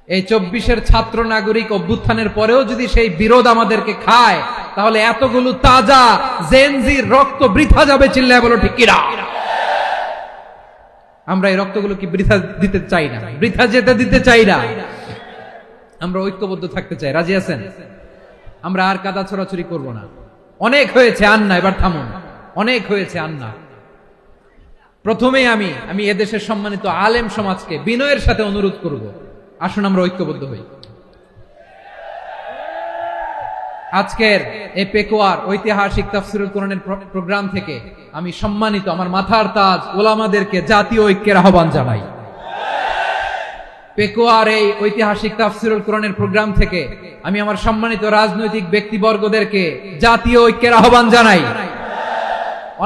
এই 24-এর ছাত্র নাগরিক অভ্যুত্থানের পরেও যদি সেই বিরোধ আমাদেরকে খায়, তাহলে এতগুলো তাজা জেনজির রক্ত বৃথা যাবে। চিল্লায় বলো ঠিক কিনা? আমরা এই রক্তগুলো কি বৃথা দিতে চাই না, বৃথা যেতে দিতে চাই না। আমরা ঐক্যবদ্ধ থাকতে চাই। রাজি আছেন? আমরা আর কাদা ছড়াছড়ি করব না। অনেক হয়েছে আন্না, এবার থামুন। অনেক হয়েছে আন্না। প্রথমেই আমি এদেশের সম্মানিত আলেম সমাজকে বিনয়ের সাথে অনুরোধ করব, আসুন আমরা ঐক্যবদ্ধ হই। আজকের এই পেকুয়ার ঐতিহাসিক তাফসীরুল কোরআনের প্রোগ্রাম থেকে আমি সম্মানিত আমার মাথার তাজ ওলামাদেরকে জাতীয় ঐক্যের আহ্বান জানাই। পেকুয়ার এই ঐতিহাসিক তাফসীরুল কোরআনের প্রোগ্রাম থেকে আমি আমার সম্মানিত রাজনৈতিক ব্যক্তিবর্গদেরকে জাতীয় ঐক্যের আহ্বান জানাই।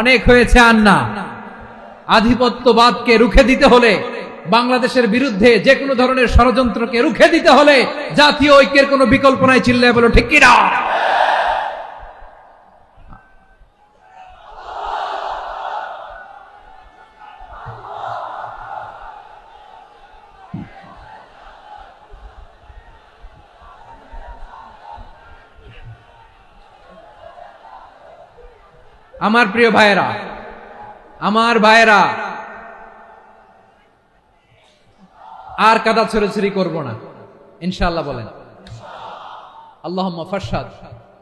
অনেক হয়েছে আন্না। আধিপত্যবাদকে রুখে দিতে হলে, বাংলাদেশের বিরুদ্ধে যে কোনো ধরনের ষড়যন্ত্রকে রুখে দিতে হলে জাতীয় ঐক্যের কোনো বিকল্প নাই। চিল্লায় বলো ঠিক কিনা? আমার প্রিয় ভাইয়েরা, আমার ভাইয়েরা, আর কাদা ছড়াছড়ি করব না ইনশাআল্লাহ। বলেন আল্লাহুম্মা ফাশহাদ।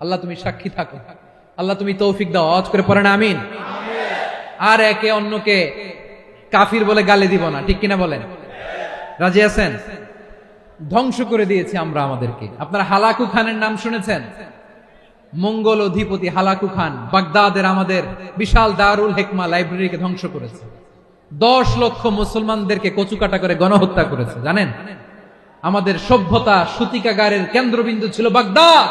আল্লাহ তুমি সাক্ষী থাকো, আল্লাহ তুমি তৌফিক দাও। আওয়াজ করে পড়েন আমিন। আর একে অন্যকে কাফির বলে গালি দিব না। ঠিক কিনা বলেন? রাজি আছেন? ধ্বংস করে দিয়েছি আমরা আমাদেরকে। আপনারা হালাকু খানের নাম শুনেছেন? মঙ্গল অধিপতি হালাকু খান বাগদাদের আমাদের বিশাল দারুল হিকমা লাইব্রেরিকে ধ্বংস করেছে। 10 লক্ষ মুসলমানদেরকে কচুকাটা করে গণহত্যা করেছে। জানেন, আমাদের সভ্যতা সূতিকাগারের কেন্দ্রবিন্দু ছিল বাগদাদ।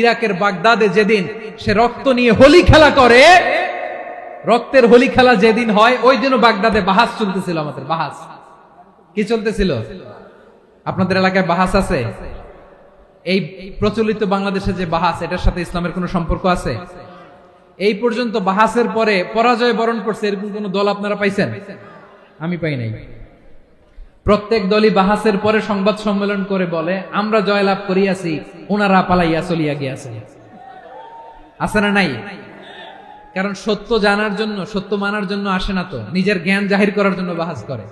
ইরাকের বাগদাদে যেদিন সে রক্ত নিয়ে হোলি খেলা করে, রক্তের হোলি খেলা যেদিন হয়, ওই দিনও বাগদাদে বাহাস চলতেছিল। আমাদের বাহাস কি চলতেছিল? আপনাদের এলাকায় বাহাস আছে? এই প্রচলিত বাংলাদেশে যে বাহাস, এটার সাথে ইসলামের কোনো সম্পর্ক আছে? এই পর্যন্ত বাহাসের পরে পরাজয় বরণ করছে এরকম কোন দল আপনারা পাইছেন? আমি পাই নাই। প্রত্যেক দলই বাহাসের পরে সংবাদ সম্মেলন করে বলে আমরা জয়লাভ করিয়াছি, ওনারা পালাইয়া চলিয়া গিয়াছে। আছে না নাই? কারণ সত্য জানার জন্য, সত্য মানার জন্য আসে না তো, নিজের জ্ঞান জাহির করার জন্য বাহাস করে।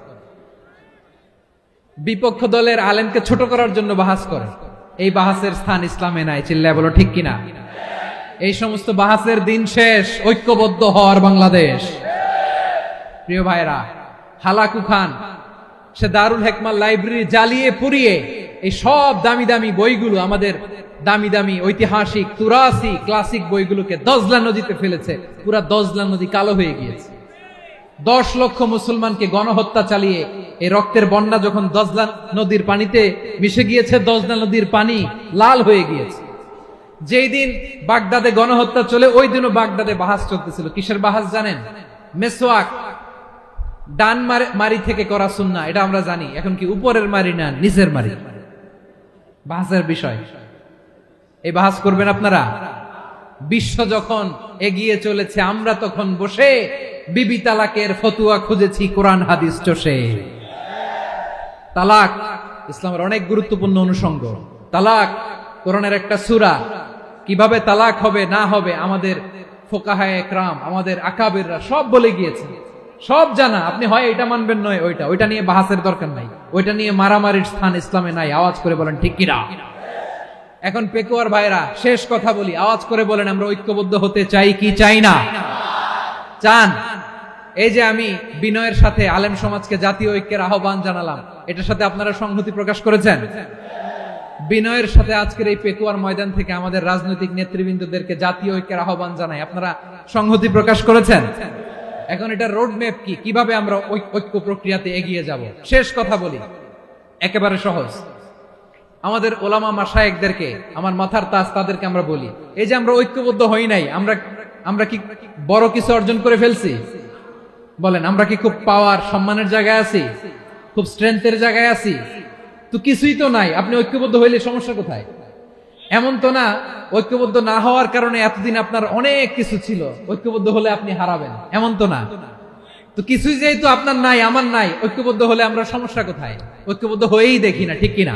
বিপক্ষ দলের আলেমকে ছোট করার জন্য বাহাস করে। এই বাহাসের স্থান ইসলামে নাই। চিল্লায় বলো ঠিক কিনা? এই সমস্ত বাহাসের দিন শেষ, ঐক্যবদ্ধ হওয়ার বাংলাদেশ। প্রিয় ভাইরা, হালাকু খান সে দারুল হেকমার লাইব্রেরি জ্বালিয়ে পুড়িয়ে এই সব দামি দামি বইগুলো, আমাদের দামি দামি ঐতিহাসিক তুরাসি ক্লাসিক বইগুলোকে দজলা নদীতে ফেলেছে। পুরা দজলা নদী কালো হয়ে গিয়েছে। 10 লক্ষ মুসলমানকে গণহত্যা চালিয়ে এই রক্তের বন্যা যখন দজলা নদীর পানিতে মিশে গিয়েছে, দজলা নদীর পানি লাল হয়ে গিয়েছে। যেই দিন বাগদাদে গণহত্যা চলে, ওই দিনও বাগদাদে বাহাস চলতেছিল। কিসের বাহাস জানেন? মেসওয়াক, ডান মারি থেকে করা সুন্নাহ, এটা আমরা জানি। এখন কি উপরের মারি না নিচের মারি? বাহাসের বিষয়। এই বাহাস করবেন আপনারা? বিশ্ব যখন এগিয়ে চলেছে, আমরা তখন বসে বিবি তালাকের ফতুয়া খুঁজেছি কোরআন হাদিস চষে। তালাক ইসলামের অনেক গুরুত্বপূর্ণ অনুষঙ্গ। তালাক কোরআনের একটা সূরা। কিভাবে তালাক হবে না হবে আমাদের ফোকাহায়ে একরাম, আমাদের আকাবেররা সব বলে গিয়েছে, সব জানা। আপনি হয় এটা মানবেন, নয় ওইটা নিয়ে বাহাসের দরকার নাই, ওইটা নিয়ে মারামারির স্থান ইসলামে নাই। আওয়াজ করে বলেন ঠিক কিনা? এখন পেকুয়ার ভাইরা, শেষ কথা বলি, আওয়াজ করে বলেন আমরা ঐক্যবদ্ধ হতে চাই কি চাই না? চান? এই যে আমি বিনয়ের সাথে আলেম সমাজকে জাতীয় ঐক্যের আহ্বান জানালাম, এটার সাথে আপনারা সংহতি প্রকাশ করেছেন? বিনয়ের সাথে আজকের এই পেকুয়ার ময়দান থেকে আমাদের রাজনৈতিক নেতৃবৃন্দদেরকে জাতীয় ঐক্যের আহ্বান জানাই, আপনারা সংহতি প্রকাশ করেছেন? এখন এটা রোড ম্যাপ কি, কিভাবে আমরা ঐক্য প্রক্রিয়াতে এগিয়ে যাব? শেষ কথা বলি, একেবারে সহজ। আমাদের ওলামা মাশায়েখদেরকে, আমার মাথার তাজ, তাদেরকে আমরা বলি, এই যে আমরা ঐক্যবদ্ধ হই নাই, আমরা কি বড় কিছু অর্জন করে ফেলছি? বলেন, আমরা কি খুব পাওয়ার সম্মানের জায়গায় আছি? খুব স্ট্রেংথের জায়গায় আছি? তো কিছুই তো নাই। আপনি ঐক্যবদ্ধ হইলে সমস্যা কোথায়? এমন তো না ঐক্যবদ্ধ না হওয়ার কারণে এতদিন আপনার অনেক কিছু ছিল, ঐক্যবদ্ধ হলে আপনি হারাবেন, এমন তো না। তো কিছুই যেহেতু আপনার নাই, আমার নাই, ঐক্যবদ্ধ হলে আমরা সমস্যা কোথায়? ঐক্যবদ্ধ হয়েই দেখি না, ঠিক কিনা?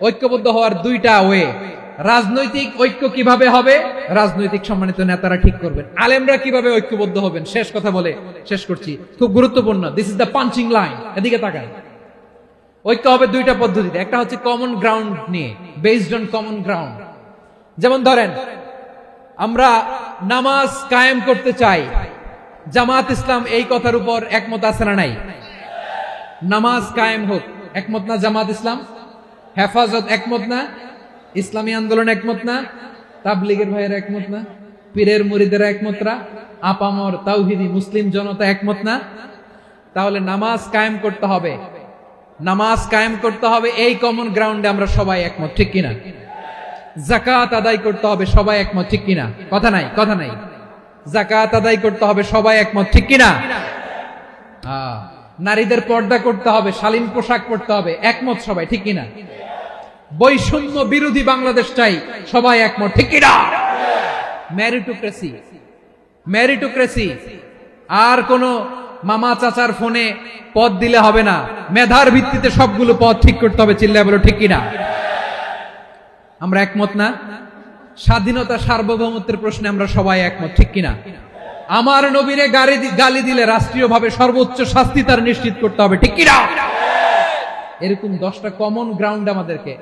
ঐক্যবদ্ধ হওয়ার দুইটা ওয়ে। রাজনৈতিক ঐক্য কিভাবে হবে? রাজনৈতিক সম্মানিত নেতারা ঠিক করবেন। আলেমরা কিভাবে ঐক্যবদ্ধ হবেন? শেষ কথা বলে শেষ করছি, খুব গুরুত্বপূর্ণ। This is the punching line. এদিকে তাকান। ঐক্য হবে দুইটা পদ্ধতিতে। একটা হচ্ছে কমন গ্রাউন্ড নিয়ে, বেসড অন কমন গ্রাউন্ড। যেমন ধরেন, আমরা নামাজ কায়েম করতে চাই, জামাত ইসলাম এই কথার উপর একমত আছে না নাই? নামাজ কায়েম হোক, একমত না জামাত ইসলাম? হেফাজত একমত না? ইসলামী আন্দোলন একমত না? তাবলীগের ভাইয়েরা একমত না? পীরের মুরিদেরা একমত না? আপামর তাওহীদি মুসলিম জনতা একমত না? তাহলে নামাজ কায়েম করতে হবে, নামাজ কায়েম করতে হবে, এই কমন গ্রাউন্ডে আমরা সবাই একমত, ঠিক কিনা? যাকাত আদায় করতে হবে, সবাই একমত, ঠিক কিনা? কথা নাই, কথা নাই। যাকাত আদায় করতে হবে, সবাই একমত, ঠিক কিনা? নারীদের পর্দা করতে হবে, শালীন পোশাক পরতে হবে, একমত সবাই, ঠিক কিনা? বৈষম্য বিরোধী বাংলাদেশ চাই, সবাই একমত, ঠিক কিনা? Meritocracy, meritocracy. আর কোন মামা চাচার ফোনে পদ দিলে হবে না, মেধার ভিত্তিতে সবগুলো পদ ঠিক করতে হবে। চিল্লায় বলো ঠিক কিনা? আমরা একমত না? স্বাধীনতা সার্বভৌমত্বের প্রশ্নে আমরা সবাই একমত, ঠিক কিনা? আমার নবীরে গালি দিলে রাষ্ট্রীয়ভাবে সর্বোচ্চ শাস্তি তার নিশ্চিত করতে হবে, ঠিক কিনা? এরকম 10টা কমন গ্রাউন্ড আমাদেরকে,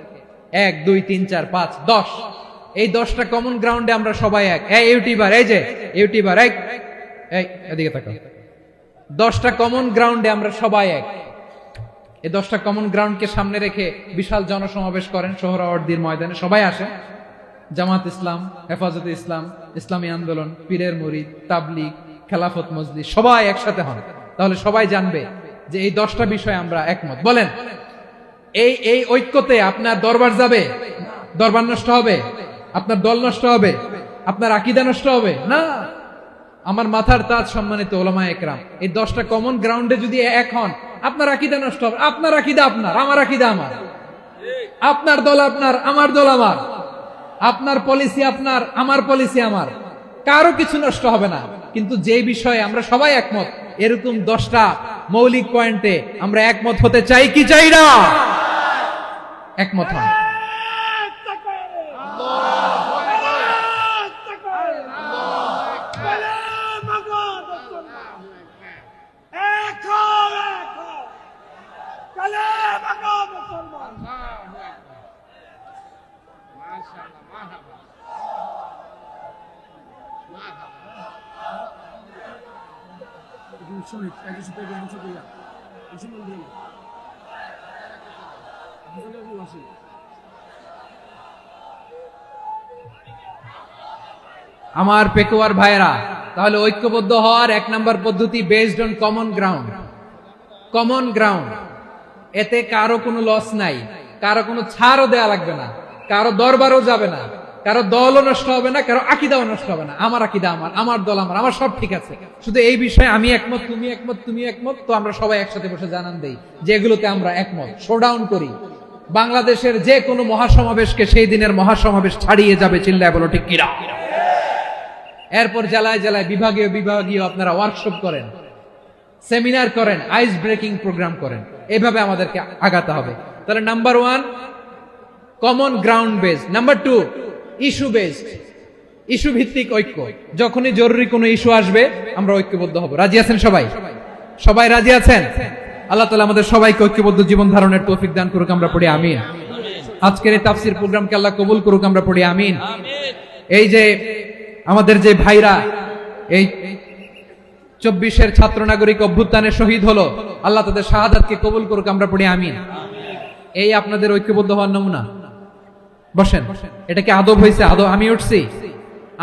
1 2 3 4 5 10, এই 10টা কমন গ্রাউন্ডে আমরা সবাই এক। এই ইউটিউবার, এই যে ইউটিউবার, এই এদিকে তাকাও। 10টা কমন গ্রাউন্ডে আমরা সবাই এক। এই 10টা কমন গ্রাউন্ডকে সামনে রেখে বিশাল জনসমাবেশ করেন সোহরাওয়ার্দীর ময়দানে, সবাই আসে। জামাত ইসলাম, হেফাজতে ইসলাম, ইসলামী আন্দোলন, পীরের মুরিদ, তাবলীগ, খেলাফত মজলিস, সবাই একসাথে হন। তাহলে সবাই জানবে যে এই 10টা বিষয়ে আমরা একমত। বলেন, এই ঐক্যতে আপনার দরবার যাবে? দরবার নষ্ট হবে? আপনার দল নষ্ট হবে? আপনার আকীদা নষ্ট হবে না? আমার মাথার তাজ সম্মানিত ওলামায়ে একরাম, এই 10টা কমন গ্রাউন্ডে যদি এক হন, আপনার আকীদা নষ্ট হবে? আপনার আকীদা আপনার, আমার আকীদা আমার, আপনার দল আপনার, আমার দল আমার, আপনার পলিসি আপনার, আমার পলিসি আমার, কারো কিছু নষ্ট হবে না, কিন্তু যে বিষয়ে আমরা সবাই একমত, এরকম 10টা মৌলিক পয়েন্টে আমরা একমত হতে চাই কি চাই না? একমত হন। আমার পেকুয়ার ভাইরা, তাহলে ঐক্যবদ্ধ হওয়ার 1 নম্বর পদ্ধতি based on common ground. Common ground, এতে কারো কোনো লস নাই, কারো কোনো ছাড়ও দেয়া লাগবে না, কারো দরবারও যাবে না, কারো দলও নষ্ট হবে না, কারো আকীদাও নষ্ট হবে না। আমার আকীদা আমার, আমার দল আমার, আমার সব ঠিক আছে, শুধু এই বিষয়ে আমি একমত, তুমি একমত, তুমি একমত, তো আমরা সবাই একসাথে বসে জানান দেই যে এগুলোতে আমরা একমত, শোডাউন করি। বাংলাদেশের যে কোনো মহাসমাবেশকে সেই দিনের মহাসমাবেশ ছাড়িয়ে যাবে, চিল্লায় বলো ঠিক কিনা? এরপর জেলায় জেলায় বিভাগীয় বিভাগীয় আপনারা ওয়ার্কশপ করেন, সেমিনার করেন, আইস ব্রেকিং প্রোগ্রাম করেন, এভাবে আমাদেরকে আগাতে হবে। তাহলে number 1 common ground based, number 2 issue based, issue ভিত্তিক ঐক্য। যখনই জরুরি কোনো ইস্যু আসবে আমরা ঐক্যবদ্ধ হব। রাজি আছেন সবাই? সবাই রাজি আছেন? আল্লাহ তাআলা আমাদের সবাইকে ঐক্যবদ্ধ জীবন ধারণের তৌফিক দান করুক, আমরা পড়ি আমিন। আজকের এই তাফসীর প্রোগ্রামকে আল্লাহ কবুল করুক, আমরা পড়ি আমিন। এই যে আমাদের যে ভাইরা এই 24-এর ছাত্র নাগরিক অভ্যুত্থানে শহীদ হলো, আল্লাহ তাদের শাহাদাতকে কবুল করুক, আমরা পড়ি আমিন। এই আপনাদের ঐক্যবদ্ধ হওয়ার নমুনা। বসেন, এটা কি আদব হয়েছে? আদব আমি উঠছি,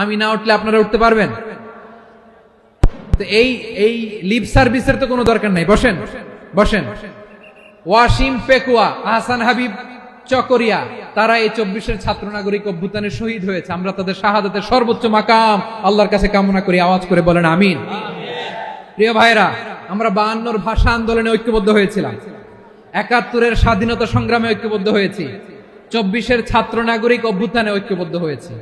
আমি না উঠলে আপনারা উঠতে পারবেন? তো এই লিপ সার্ভিসের তো কোনো দরকার নাই। বসেন বসেন। ওয়াসিম পেকুয়া, আহসান হাবিব চকরিয়া, তারা এই 24-এর ছাত্র নাগরিক অভ্যুত্থানে শহীদ হয়েছে। আমরা তাদের শাহাদাতের সর্বোচ্চ মাকাম আল্লাহর কাছে কামনা করি। আওয়াজ করে বলেন আমিন। প্রিয় ভাইরা, আমরা 52-র ভাষা আন্দোলনে ঐক্যবদ্ধ হয়েছিলাম, 71-এর স্বাধীনতা সংগ্রামে ঐক্যবদ্ধ হয়েছি, 24-এর ছাত্র নাগরিক অভ্যুত্থানে ঐক্যবদ্ধ হয়েছে।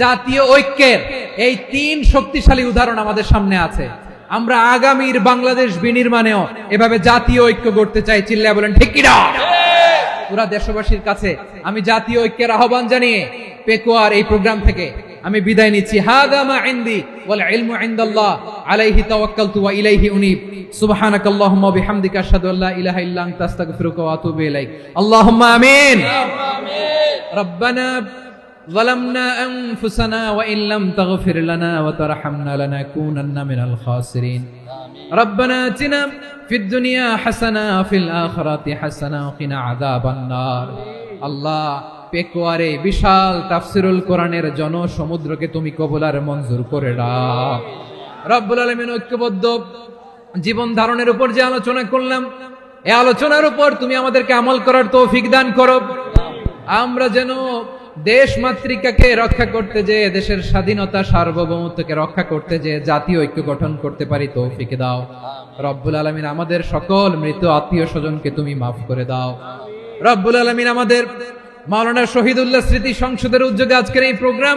জাতীয় ঐক্যের এই 3 শক্তিশালী উদাহরণ আমাদের সামনে আছে। আমরা আগামীর বাংলাদেশ বিনির্মাণেও এভাবে জাতীয় ঐক্য গড়তে চাই। চিল্লায় বলেন ঠিক কিনা? পুরা দেশবাসীর কাছে আমি জাতীয় ঐক্যের আহ্বান জানিয়ে পেকুয়ার এই প্রোগ্রাম থেকে আমি বিদায় নিচ্ছি। হাদা মা ইনদি ওয়াল ইলমু ইনদাল্লাহ আলাইহি তাওয়াক্কালতু ওয়া ইলাইহি উনীব। সুবহানাকাল্লাহুম্মা ওয়া বিহামদিকা আশহাদু আল্লা ইলাহা ইল্লা আনতা আস্তাগফিরুকা ওয়া আতুবু ইলাইক। আল্লাহুম্মা আমিন। রব্বানা ظلمنا أنفسنا وإن لم تغفر لنا وترحمنا لنكونن من الخاسرين. ربنا آتنا في الدنيا حسنة وفي الآخرة حسنة وقنا عذاب النار. আল্লাহ, পেকুয়ারে বিশাল তাফসিরুল কোরআনের জনসমুদ্রকে তুমি কবুল আর মঞ্জুর করে দাও। রব্বুল আলামিন, ঐক্যবদ্ধ জীবন ধারণের উপর যে আলোচনা করলাম, এই আলোচনার উপর তুমি আমাদেরকে আমল করার তৌফিক দান করো। আমরা যেন দেশ মাতৃকাকে রক্ষা করতে যে, দেশের স্বাধীনতা সার্বভৌমত্বকে রক্ষা করতে যে জাতীয় ঐক্য গঠন করতে পারি, তৌফিক দাও। রব্বুল আলামিন, আমাদের সকল মৃত আত্মীয় স্বজনকে তুমি মাফ করে দাও। রব্বুল আলামিন, আমাদের মাওলানা শহীদুল্লাহ স্মৃতি সংসদের উদ্যোগে আজকের এই প্রোগ্রাম,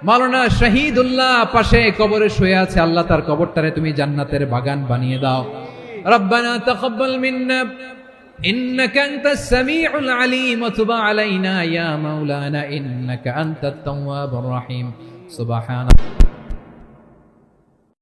মাওলানা শহীদুল্লাহ পাশে কবরে শুয়ে আছে, আল্লাহ তার কবরটারে তুমি জান্নাতের বাগান বানিয়ে দাও। রব্বানা তাকাব্বাল মিন্না إنك أنت السميع العليم وتب علينا يا مولانا إنك أنت التواب الرحيم. سبحان